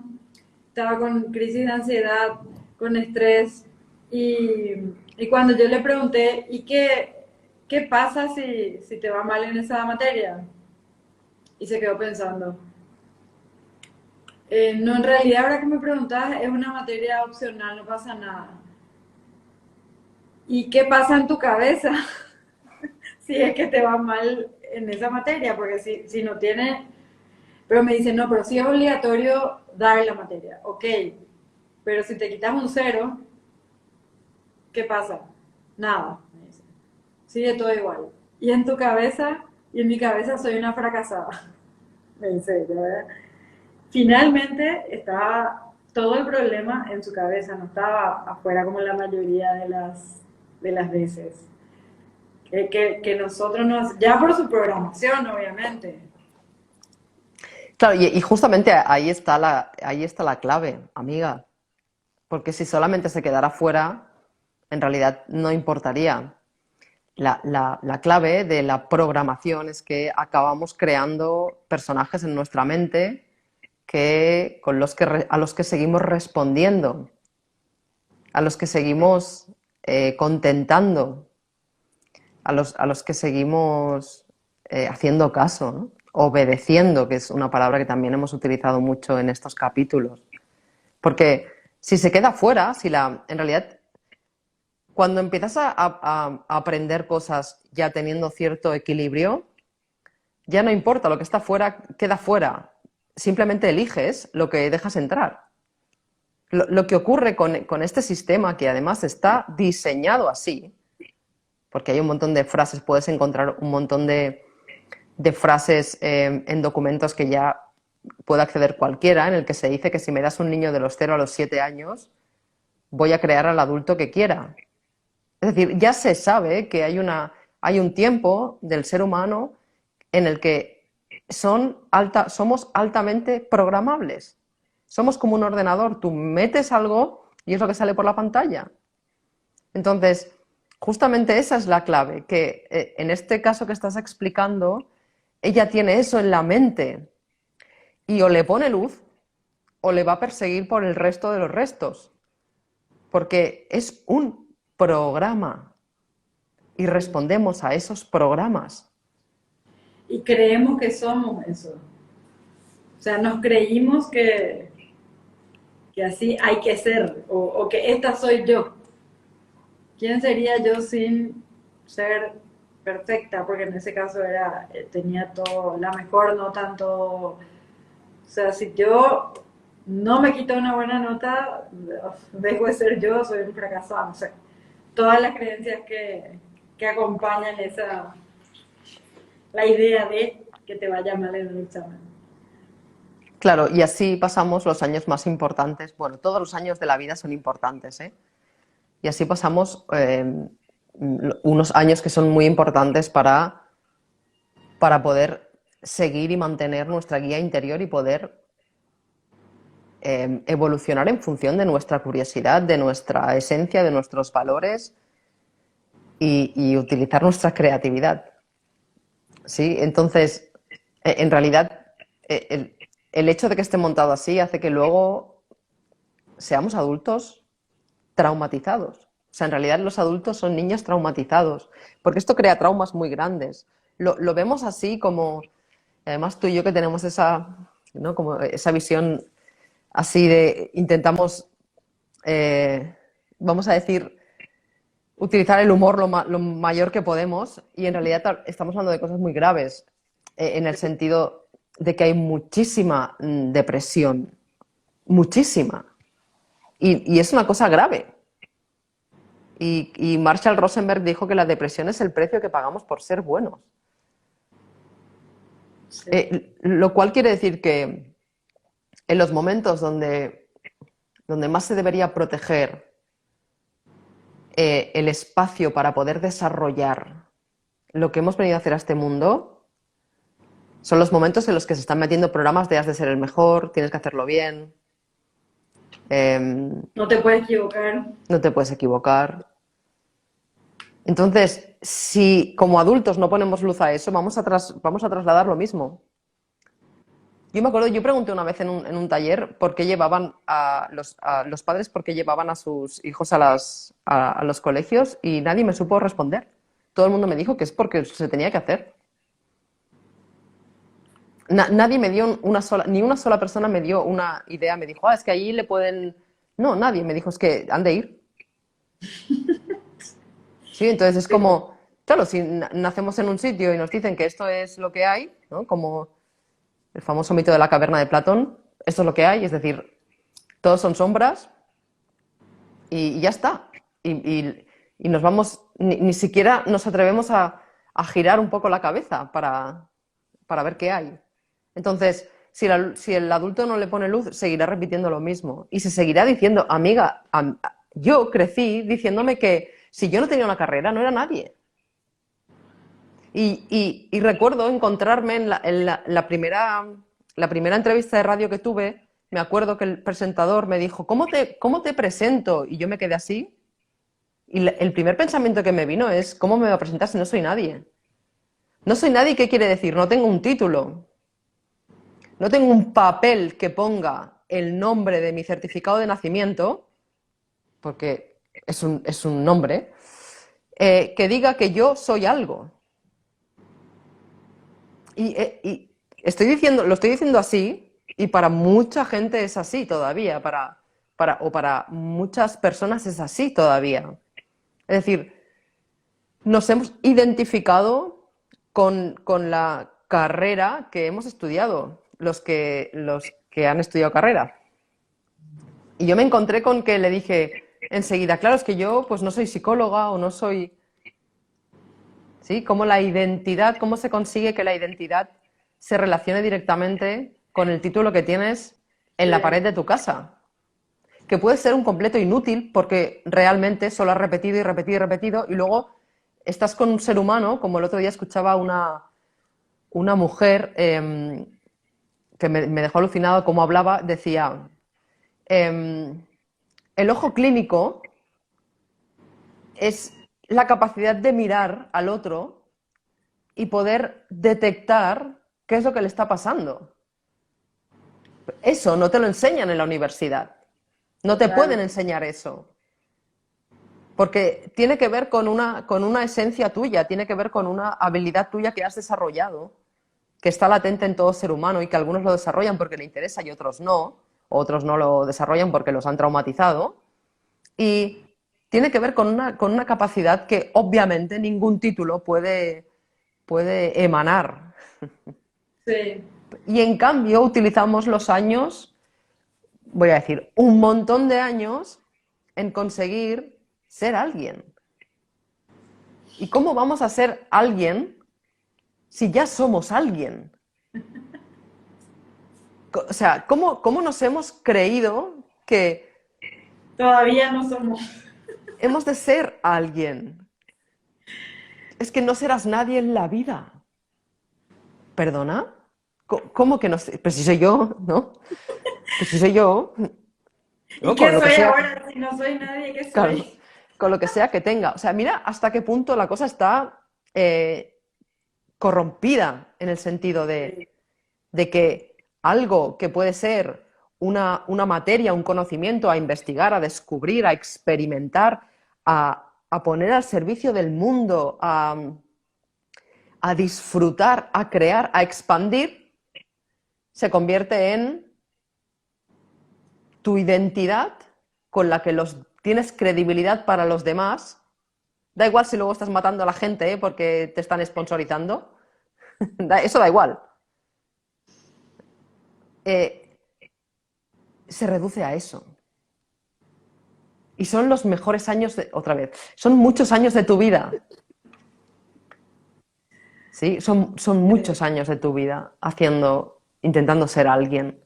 estaba con crisis de ansiedad, con estrés, y cuando yo le pregunté, ¿y qué pasa si te va mal en esa materia? Y se quedó pensando. No, en realidad ahora que me preguntas, es una materia opcional, no pasa nada. ¿Y qué pasa en tu cabeza si es que te va mal en esa materia? Porque si no tiene. Pero me dicen, no, pero sí es obligatorio dar la materia. Ok, pero si te quitas un cero, ¿qué pasa? Nada, me dicen. Sigue todo igual. Y en tu cabeza, y en mi cabeza soy una fracasada. Me dice ella, ¿verdad? Finalmente estaba todo el problema en su cabeza, no estaba afuera como la mayoría de las veces. Que nosotros nos, ya por su programación, obviamente. Claro, y justamente ahí está la clave, amiga, porque si solamente se quedara fuera, en realidad no importaría. La clave de la programación es que acabamos creando personajes en nuestra mente a los que seguimos respondiendo, a los que seguimos contentando, a los que seguimos haciendo caso, ¿no? Obedeciendo, que es una palabra que también hemos utilizado mucho en estos capítulos. Porque si se queda fuera, en realidad, cuando empiezas a aprender cosas ya teniendo cierto equilibrio, ya no importa, lo que está fuera queda fuera. Simplemente eliges lo que dejas entrar. Lo que ocurre con este sistema, que además está diseñado así, porque hay un montón de frases, puedes encontrar un montón de frases en documentos que ya puede acceder cualquiera, en el que se dice que si me das un niño de los 0 a los 7 años, voy a crear al adulto que quiera. Es decir, ya se sabe que hay un tiempo del ser humano en el que somos altamente programables. Somos como un ordenador, tú metes algo y es lo que sale por la pantalla. Entonces, justamente esa es la clave, que en este caso que estás explicando, ella tiene eso en la mente y o le pone luz o le va a perseguir por el resto de los restos, porque es un programa y Sí. respondemos a esos programas. Y creemos que somos eso. O sea, nos creímos que así hay que ser, o que esta soy yo. ¿Quién sería yo sin ser perfecta? Porque en ese caso era, tenía todo, la mejor nota en todo. O sea, si yo no me quito una buena nota, dejo de ser yo, soy un fracasado. No sé. Todas las creencias que acompañan esa, la idea de que te vaya mal en el examen. Claro, y así pasamos los años más importantes. Bueno, todos los años de la vida son importantes, ¿eh? Y así pasamos unos años que son muy importantes para poder seguir y mantener nuestra guía interior y poder evolucionar en función de nuestra curiosidad, de nuestra esencia, de nuestros valores y utilizar nuestra creatividad. ¿Sí? Entonces, en realidad, el hecho de que esté montado así hace que luego seamos adultos traumatizados. O sea, en realidad los adultos son niños traumatizados, porque esto crea traumas muy grandes. Lo vemos así como, además tú y yo que tenemos esa, ¿no? Como esa visión así de intentamos, vamos a decir, utilizar el humor lo mayor que podemos y en realidad estamos hablando de cosas muy graves, en el sentido de que hay muchísima depresión, muchísima. Y es una cosa grave. Y Marshall Rosenberg dijo que la depresión es el precio que pagamos por ser buenos. Sí. Lo cual quiere decir que en los momentos donde más se debería proteger el espacio para poder desarrollar lo que hemos venido a hacer a este mundo, son los momentos en los que se están metiendo programas de has de ser el mejor, tienes que hacerlo bien, No te puedes equivocar. no te puedes equivocar. Entonces, si como adultos no ponemos luz a eso, vamos a trasladar lo mismo. Yo me acuerdo, yo pregunté una vez en un taller por qué llevaban a los padres, por qué llevaban a sus hijos a los colegios y nadie me supo responder. Todo el mundo me dijo que es porque se tenía que hacer. Nadie me dio ni una sola persona me dio una idea, me dijo, es que allí le pueden... No, nadie me dijo, es que han de ir. Sí, entonces es Sí, como, claro, si nacemos en un sitio y nos dicen que esto es lo que hay, ¿no? Como el famoso mito de la caverna de Platón, esto es lo que hay, es decir, todos son sombras y ya está. Y nos vamos, ni siquiera nos atrevemos a girar un poco la cabeza para ver qué hay. Entonces, si el adulto no le pone luz, seguirá repitiendo lo mismo. Y se seguirá diciendo, amiga, yo crecí diciéndome que si yo no tenía una carrera, no era nadie. Y recuerdo encontrarme la primera entrevista de radio que tuve, me acuerdo que el presentador me dijo, cómo te presento? Y yo me quedé así. Y el primer pensamiento que me vino es, ¿cómo me voy a presentar si no soy nadie? No soy nadie, ¿qué quiere decir? No tengo un título. No tengo un papel que ponga el nombre de mi certificado de nacimiento, porque es un nombre, que diga que yo soy algo. Y lo estoy diciendo así, y para mucha gente es así todavía, o para muchas personas es así todavía. Es decir, nos hemos identificado con la carrera que hemos estudiado, los que han estudiado carrera. Y yo me encontré con que le dije enseguida, claro, es que yo pues no soy psicóloga o no soy... ¿Sí? Cómo la identidad, cómo se consigue que la identidad se relacione directamente con el título que tienes en la pared de tu casa. Que puede ser un completo inútil porque realmente solo has repetido y repetido y repetido y luego estás con un ser humano, como el otro día escuchaba una mujer que me dejó alucinado cómo hablaba, decía, el ojo clínico es la capacidad de mirar al otro y poder detectar qué es lo que le está pasando. Eso no te lo enseñan en la universidad. No te pueden total. enseñar eso. Porque tiene que ver con una esencia tuya, tiene que ver con una habilidad tuya que has desarrollado, que está latente en todo ser humano y que algunos lo desarrollan porque le interesa y otros no lo desarrollan porque los han traumatizado. Y tiene que ver con una capacidad que obviamente ningún título puede emanar. Sí. Y en cambio utilizamos los años, voy a decir, un montón de años en conseguir ser alguien. ¿Y cómo vamos a ser alguien si ya somos alguien? O sea, ¿cómo nos hemos creído que Todavía no somos. hemos de ser alguien? Es que no serás nadie en la vida. ¿Perdona? ¿Cómo que no sé? Pues si soy yo, ¿no? Pues si soy yo, ¿Y ¿no? Con qué lo que soy sea, ahora? Si no soy nadie, ¿qué claro, soy? con lo que sea que tenga. O sea, mira hasta qué punto la cosa está corrompida en el sentido Sí. de que algo que puede ser una materia, un conocimiento a investigar, a descubrir, a experimentar, a poner al servicio del mundo, a disfrutar, a crear, a expandir, se convierte en tu identidad con la que tienes credibilidad para los demás. Da igual si luego estás matando a la gente, porque te están sponsorizando. Eso da igual. Eh, Se reduce a eso. Y son los mejores años otra vez, son muchos años de tu vida. ¿Sí? Son muchos años de tu vida intentando ser alguien,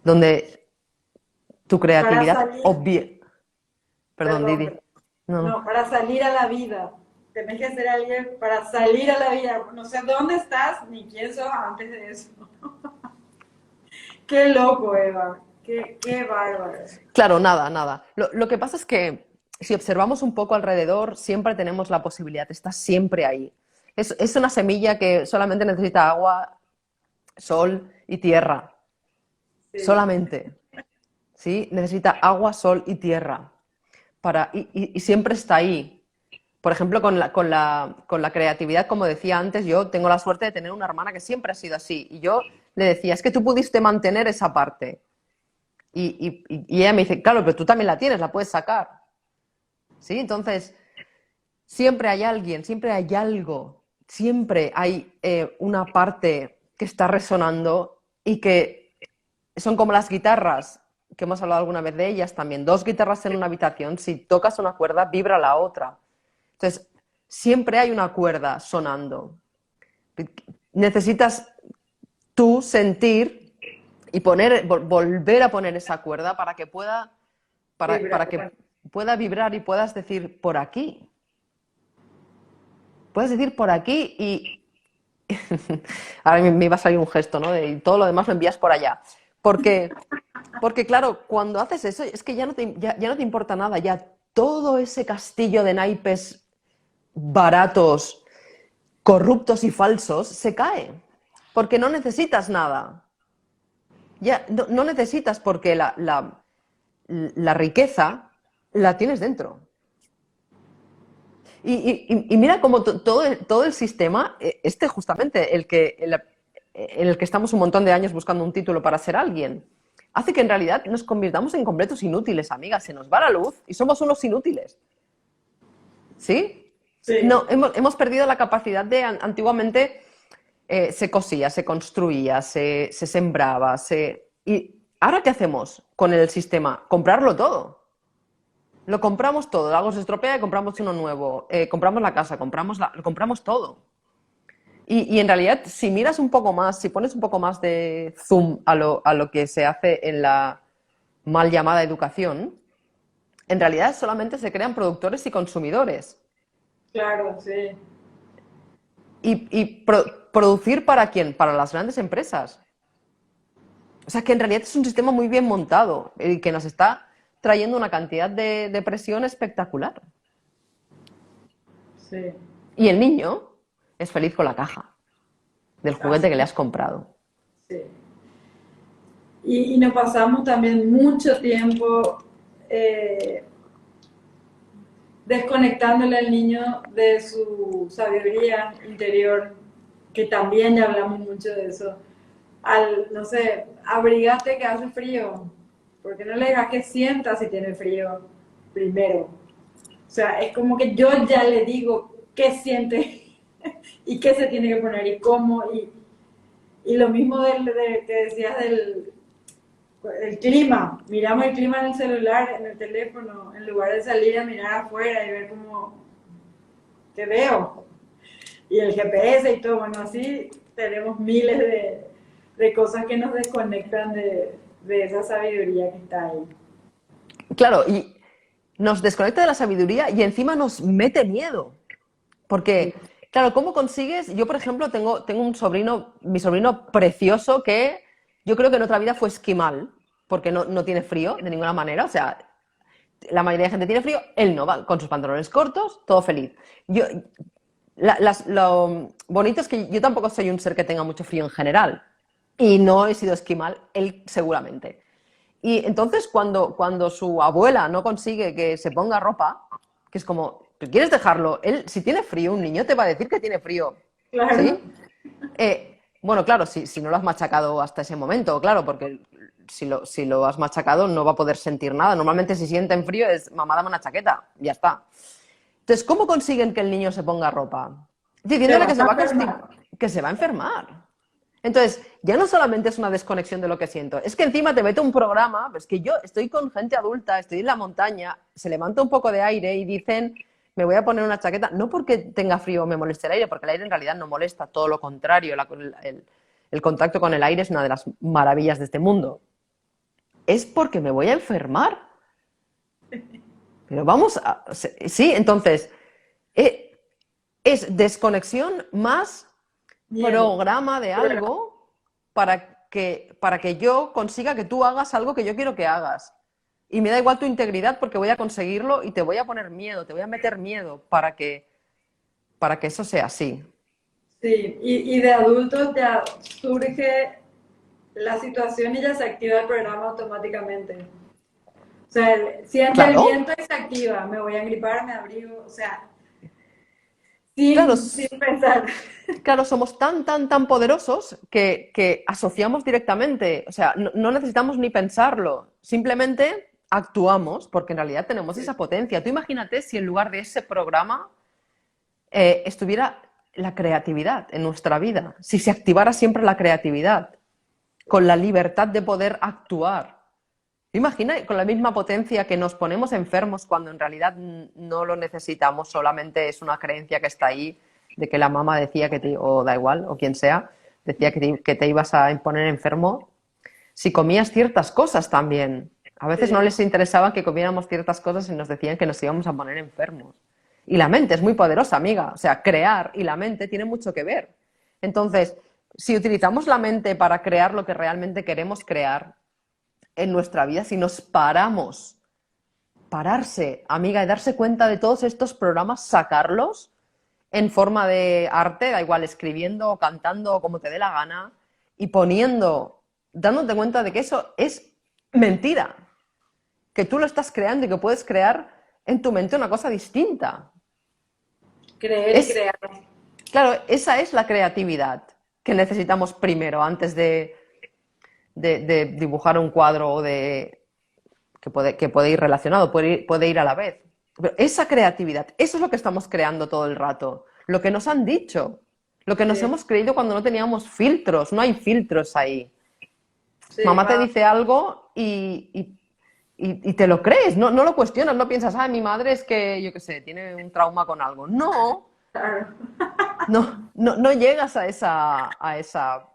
donde tu Para creatividad salir, obvia. Perdón, perdón, Didi. pero No, no. no, para salir a la vida. Tenés que ser alguien para salir a la vida. No sé dónde estás ni quién sos antes de eso. Qué loco, Eva. Qué bárbaro. Claro, nada, nada. Lo que pasa es que si observamos un poco alrededor, siempre tenemos la posibilidad, está siempre ahí. Es una semilla que solamente necesita agua, sol y tierra. Sí, Solamente. ¿Sí? Necesita agua, sol y tierra. Y siempre está ahí. Por ejemplo, con la creatividad, como decía antes, yo tengo la suerte de tener una hermana que siempre ha sido así. Y yo le decía, es que tú pudiste mantener esa parte. Y ella me dice, claro, pero tú también la tienes, la puedes sacar. ¿Sí? Entonces, siempre hay alguien, siempre hay algo, siempre hay una parte que está resonando y que son como las guitarras, que hemos hablado alguna vez de ellas también. Dos guitarras en una habitación, si tocas una cuerda, vibra la otra. Entonces, siempre hay una cuerda sonando. Necesitas tú sentir y volver a poner esa cuerda para que para vibrar. que pueda vibrar y puedas decir por aquí. Puedes decir por aquí y ahora me iba a salir un gesto, ¿no? Y todo lo demás lo envías por allá. Porque, porque claro, cuando haces eso, es que ya no te importa nada, ya todo ese castillo de naipes baratos, corruptos y falsos se cae. Porque no necesitas nada. Ya, no necesitas porque la riqueza la tienes dentro. Y mira cómo todo el sistema, justamente, en el que estamos un montón de años buscando un título para ser alguien, hace que en realidad nos convirtamos en completos inútiles, amigas. Se nos va la luz y somos unos inútiles. ¿Sí? Sí, No, hemos perdido la capacidad de, antiguamente se cosía, se construía, se sembraba, ¿y ahora qué hacemos con el sistema? Comprarlo todo. Lo compramos todo, algo se estropea y compramos uno nuevo. Compramos la casa, lo compramos todo. Y en realidad, si miras un poco más, si pones un poco más de zoom a lo que se hace en la mal llamada educación, en realidad solamente se crean productores y consumidores. claro, sí. ¿Producir para quién? Para las grandes empresas. O sea que en realidad es un sistema muy bien montado y que nos está trayendo una cantidad de presión espectacular. Sí, Y el niño es feliz con la caja del así, juguete que le has comprado. sí. Y nos pasamos también mucho tiempo eh, desconectándole al niño de su sabiduría interior, que también ya hablamos mucho de eso, no sé, abrigate que hace frío, porque no le digas que sienta si tiene frío primero. O sea, es como que yo ya le digo qué siente y qué se tiene que poner y cómo. Y lo mismo que decías del el clima. Miramos el clima en el celular, en el teléfono, en lugar de salir a mirar afuera y ver cómo te veo. Y el GPS y todo, bueno, así tenemos miles de cosas que nos desconectan de esa sabiduría que está ahí. Claro, y nos desconecta de la sabiduría y encima nos mete miedo. Sí, Porque, claro, ¿cómo consigues? Yo, por ejemplo, tengo un sobrino, mi sobrino precioso, que yo creo que en otra vida fue esquimal, porque no tiene frío de ninguna manera. O sea, la mayoría de gente tiene frío, él no, va con sus pantalones cortos, todo feliz. Yo, lo bonito es que yo tampoco soy un ser que tenga mucho frío en general. Y no he sido esquimal, él seguramente. Y entonces cuando su abuela no consigue que se ponga ropa, que es como, ¿tú quieres dejarlo? Él, si tiene frío, un niño te va a decir que tiene frío, claro. ¿sí? Bueno, claro, si no lo has machacado hasta ese momento, claro, porque si lo has machacado no va a poder sentir nada. Normalmente si sienten frío es, mamá, dame una chaqueta, ya está. Entonces, ¿cómo consiguen que el niño se ponga ropa? Te Diciéndole que vas se a va a enfermar. que se va a enfermar. Entonces, ya no solamente es una desconexión de lo que siento, es que encima te mete un programa, pues que yo estoy con gente adulta, estoy en la montaña, se levanta un poco de aire y dicen, me voy a poner una chaqueta, no porque tenga frío o me moleste el aire, porque el aire en realidad no molesta, todo lo contrario, el contacto con el aire es una de las maravillas de este mundo. Es porque me voy a enfermar. Pero vamos a... Sí, entonces, eh, es desconexión más Miedo. programa de algo para que yo consiga que tú hagas algo que yo quiero que hagas. Y me da igual tu integridad porque voy a conseguirlo y te voy a poner miedo, te voy a meter miedo para que eso sea así. Sí, y de adultos ya surge la situación y ya se activa el programa automáticamente. O sea, siente el Claro, viento y se activa. Me voy a gripar, me abrigo. O sea, claro, sin pensar. claro, somos tan, tan, tan poderosos que asociamos directamente, o sea, no necesitamos ni pensarlo, simplemente actuamos porque en realidad tenemos esa potencia. Tú imagínate si en lugar de ese programa estuviera la creatividad en nuestra vida, si se activara siempre la creatividad, con la libertad de poder actuar. Imagina con la misma potencia que nos ponemos enfermos cuando en realidad no lo necesitamos, solamente es una creencia que está ahí de que la mamá decía que te, o da igual, o quien sea, decía que te ibas a poner enfermo si comías ciertas cosas también. A veces no Sí, les interesaba que comiéramos ciertas cosas y nos decían que nos íbamos a poner enfermos. Y la mente es muy poderosa, amiga. O sea, crear y la mente tienen mucho que ver. Entonces, si utilizamos la mente para crear lo que realmente queremos crear en nuestra vida, si nos paramos, pararse, amiga, y darse cuenta de todos estos programas, sacarlos en forma de arte, da igual, escribiendo o cantando o como te dé la gana, y poniendo, dándote cuenta de que eso es mentira, que tú lo estás creando y que puedes crear en tu mente una cosa distinta. creer y Es, crear. claro, esa es la creatividad que necesitamos primero antes de dibujar un cuadro o que puede ir relacionado, puede ir a la vez. Pero esa creatividad, eso es lo que estamos creando todo el rato, lo que nos han dicho, lo que nos Sí, hemos creído cuando no teníamos filtros, no hay filtros ahí. sí, Mamá te va. dice algo y te lo crees, no lo cuestionas, no piensas, mi madre es que, yo qué sé, tiene un trauma con algo. No, Claro. no llegas a esa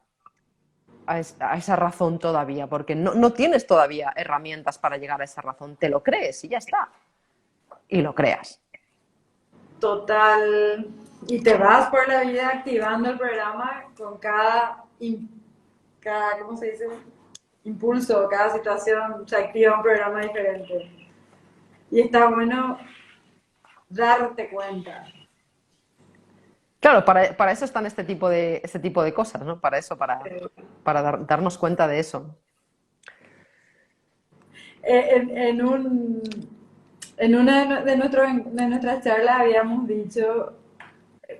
razón todavía, porque no tienes todavía herramientas para llegar a esa razón. Te lo crees y ya está. Y lo creas. Total. Y te vas por la vida activando el programa con cada, ¿cómo se dice? Impulso, cada situación se activa un programa diferente. Y está bueno darte cuenta. Claro, para eso están este tipo de cosas, ¿no? Para eso, para darnos cuenta de eso. En en una de nuestras charlas habíamos dicho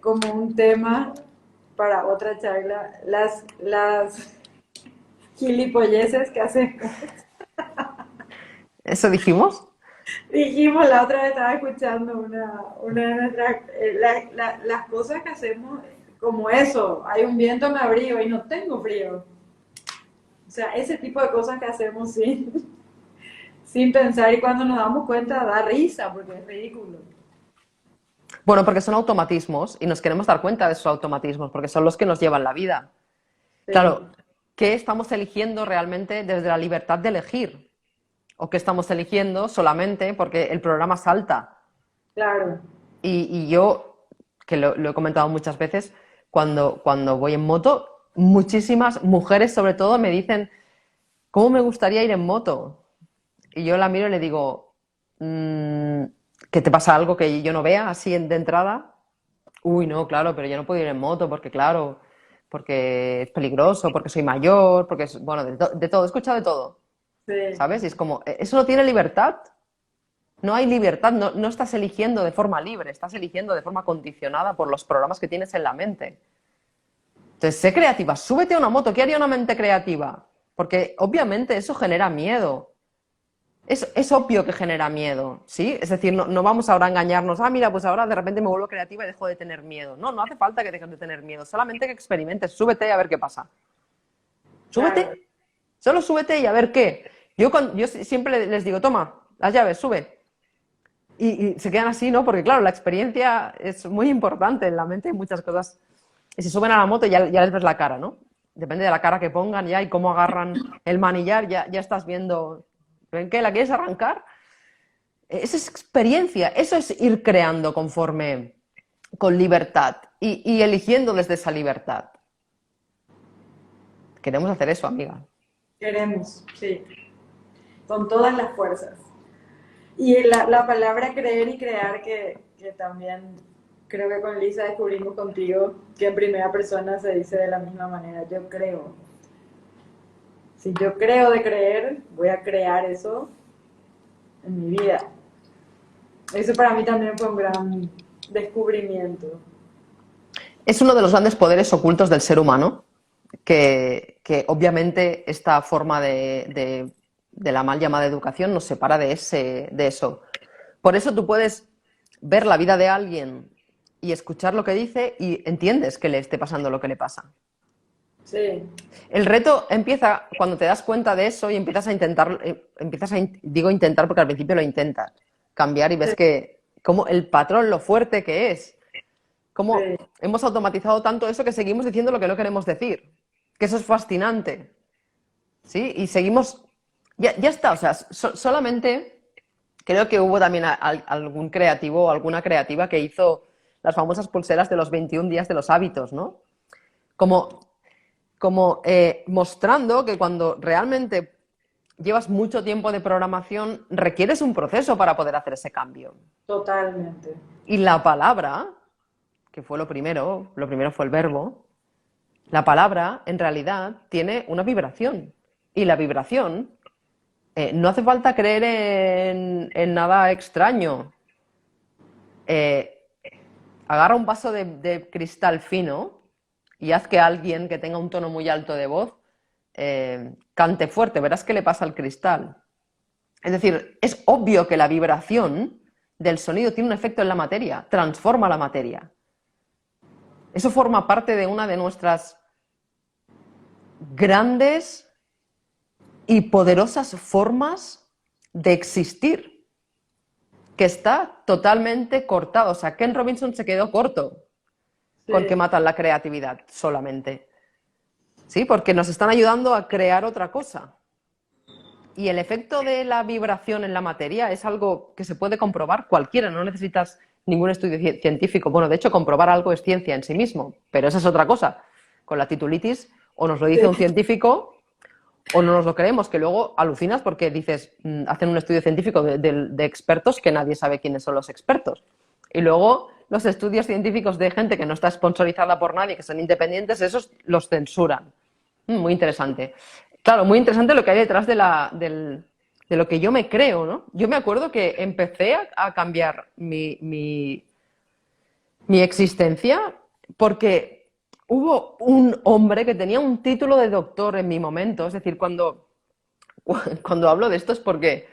como un tema para otra charla las gilipolleces que hacemos. ¿Eso dijimos? Dijimos la otra vez, estaba escuchando una de nuestras, las cosas que hacemos como eso, hay un viento, me abrigo y no tengo frío. O sea, ese tipo de cosas que hacemos sin pensar y cuando nos damos cuenta da risa porque es ridículo. Bueno, porque son automatismos y nos queremos dar cuenta de esos automatismos porque son los que nos llevan la vida. Sí, Claro, ¿qué estamos eligiendo realmente desde la libertad de elegir? ¿O qué estamos eligiendo solamente porque el programa salta? claro, Y yo, que lo he comentado muchas veces, cuando voy en moto, muchísimas mujeres sobre todo me dicen, ¿cómo me gustaría ir en moto? Y yo la miro y le digo, ¿que te pasa algo que yo no vea así de entrada? Uy, no, claro, pero yo no puedo ir en moto porque, claro, porque es peligroso, porque soy mayor, porque es, bueno, de todo, he escuchado de todo, sí, ¿sabes? Y es como, ¿eso no tiene libertad? No hay libertad, no estás eligiendo de forma libre, estás eligiendo de forma condicionada por los programas que tienes en la mente. Entonces, sé creativa, súbete a una moto. ¿Qué haría una mente creativa? Porque obviamente eso genera miedo. Es obvio que genera miedo, ¿sí? Es decir, no vamos ahora a engañarnos, mira, pues ahora de repente me vuelvo creativa y dejo de tener miedo. No hace falta que dejes de tener miedo, solamente que experimentes, súbete a ver qué pasa. claro. Súbete, solo súbete y a ver qué. Yo siempre les digo, toma, las llaves, sube. Y se quedan así, ¿no? Porque claro, la experiencia es muy importante en la mente, hay muchas cosas. Y si suben a la moto ya les ves la cara, ¿no? Depende de la cara que pongan ya y cómo agarran el manillar, ya estás viendo. ¿Ven qué? ¿La quieres arrancar? Eso es experiencia, eso es ir creando conforme, con libertad y eligiendo desde esa libertad. Queremos hacer eso, amiga. Queremos, sí, con todas las fuerzas. Y la palabra creer y crear que también creo que con Lisa descubrimos contigo que en primera persona se dice de la misma manera, yo creo. Si yo creo de creer, voy a crear eso en mi vida. Eso para mí también fue un gran descubrimiento. Es uno de los grandes poderes ocultos del ser humano, que obviamente esta forma de la mal llamada educación nos separa de eso. Por eso tú puedes ver la vida de alguien y escuchar lo que dice y entiendes que le esté pasando lo que le pasa. Sí, El reto empieza cuando te das cuenta de eso y empiezas a intentar, digo intentar porque al principio lo intentas, cambiar y ves sí, que como el patrón, lo fuerte que es, como sí, hemos automatizado tanto eso que seguimos diciendo lo que no queremos decir, que eso es fascinante, ¿sí? Y seguimos, ya está, o sea, solamente creo que hubo también algún creativo o alguna creativa que hizo las famosas pulseras de los 21 días de los hábitos, ¿no? Como mostrando que cuando realmente llevas mucho tiempo de programación, requieres un proceso para poder hacer ese cambio. totalmente. Y la palabra, que fue lo primero fue el verbo, la palabra en realidad tiene una vibración. Y la vibración, no hace falta creer en nada extraño. Eh, Agarra un vaso de cristal fino y haz que alguien que tenga un tono muy alto de voz cante fuerte, verás qué le pasa al cristal. Es decir, es obvio que la vibración del sonido tiene un efecto en la materia, transforma la materia. Eso forma parte de una de nuestras grandes y poderosas formas de existir, que está totalmente cortado. O sea, Ken Robinson se quedó corto con que Sí, matan la creatividad solamente. ¿Sí? Porque nos están ayudando a crear otra cosa. Y el efecto de la vibración en la materia es algo que se puede comprobar cualquiera, no necesitas ningún estudio científico. Bueno, de hecho, comprobar algo es ciencia en sí mismo, pero esa es otra cosa. Con la titulitis, o nos lo dice un sí, científico o no nos lo creemos, que luego alucinas porque dices, hacen un estudio científico de expertos que nadie sabe quiénes son los expertos. Y luego los estudios científicos de gente que no está sponsorizada por nadie, que son independientes, esos los censuran. Muy interesante. Claro, muy interesante lo que hay detrás de lo que yo me creo, ¿no? Yo me acuerdo que empecé a cambiar mi existencia porque hubo un hombre que tenía un título de doctor en mi momento, es decir, cuando hablo de esto es porque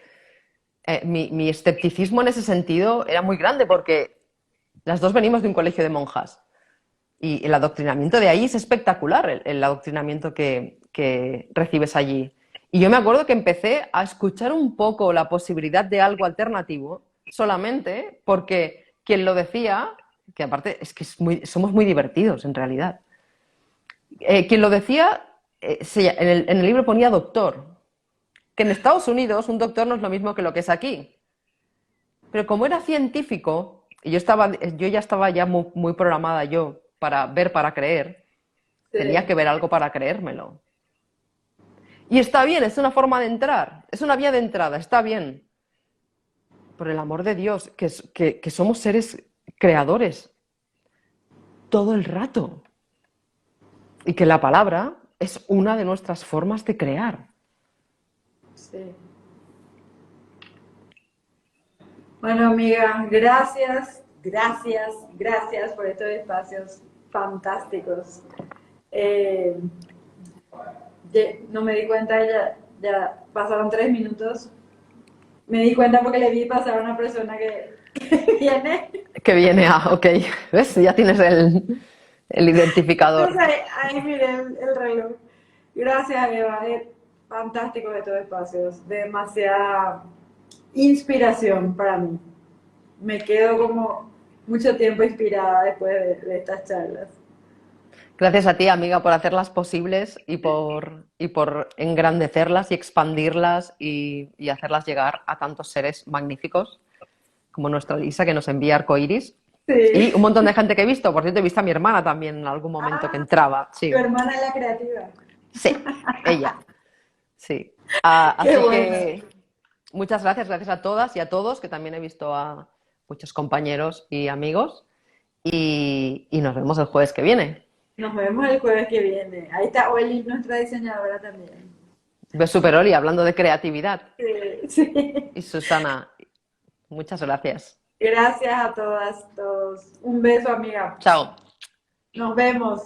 mi escepticismo en ese sentido era muy grande, porque las dos venimos de un colegio de monjas y el adoctrinamiento de ahí es espectacular, el adoctrinamiento que recibes allí. Y yo me acuerdo que empecé a escuchar un poco la posibilidad de algo alternativo solamente porque quien lo decía, que aparte es que somos muy divertidos en realidad, quien lo decía, en el libro ponía doctor, que en Estados Unidos un doctor no es lo mismo que lo que es aquí. Pero como era científico, y yo ya estaba ya muy programada yo para ver para creer, tenía Sí, que ver algo para creérmelo. Y está bien, es una forma de entrar, es una vía de entrada, está bien. Por el amor de Dios, que somos seres creadores todo el rato. Y que la palabra es una de nuestras formas de crear. sí. Bueno, amiga, gracias, gracias, gracias por estos espacios fantásticos. Eh, no me di cuenta, ya pasaron 3 minutos. Me di cuenta porque le vi pasar a una persona que viene. Que viene a, ok, ¿ves? Ya tienes el Entonces identificador. ahí miré el reloj. Gracias, Eva. Es fantástico estos espacios. Demasiada inspiración para mí. Me quedo como mucho tiempo inspirada después de estas charlas. Gracias a ti, amiga, por hacerlas posibles y por engrandecerlas y expandirlas y hacerlas llegar a tantos seres magníficos como nuestra Lisa, que nos envía arcoiris. Y un Sí. montón de gente que he visto. Por cierto, he visto a mi hermana también en algún momento que Ah, entraba. tu Sí, hermana es la creativa. sí, ella. Sí. Qué Así bueno. que muchas gracias, gracias a todas y a todos, que también he visto a muchos compañeros y amigos. Y nos vemos el jueves que viene. Nos vemos el jueves que viene. Ahí está Oli, nuestra diseñadora también. Ves Super Oli hablando de creatividad. Sí, sí. Y Susana, muchas gracias. Gracias a todas, todos. Un beso, amiga. Chao. Nos vemos.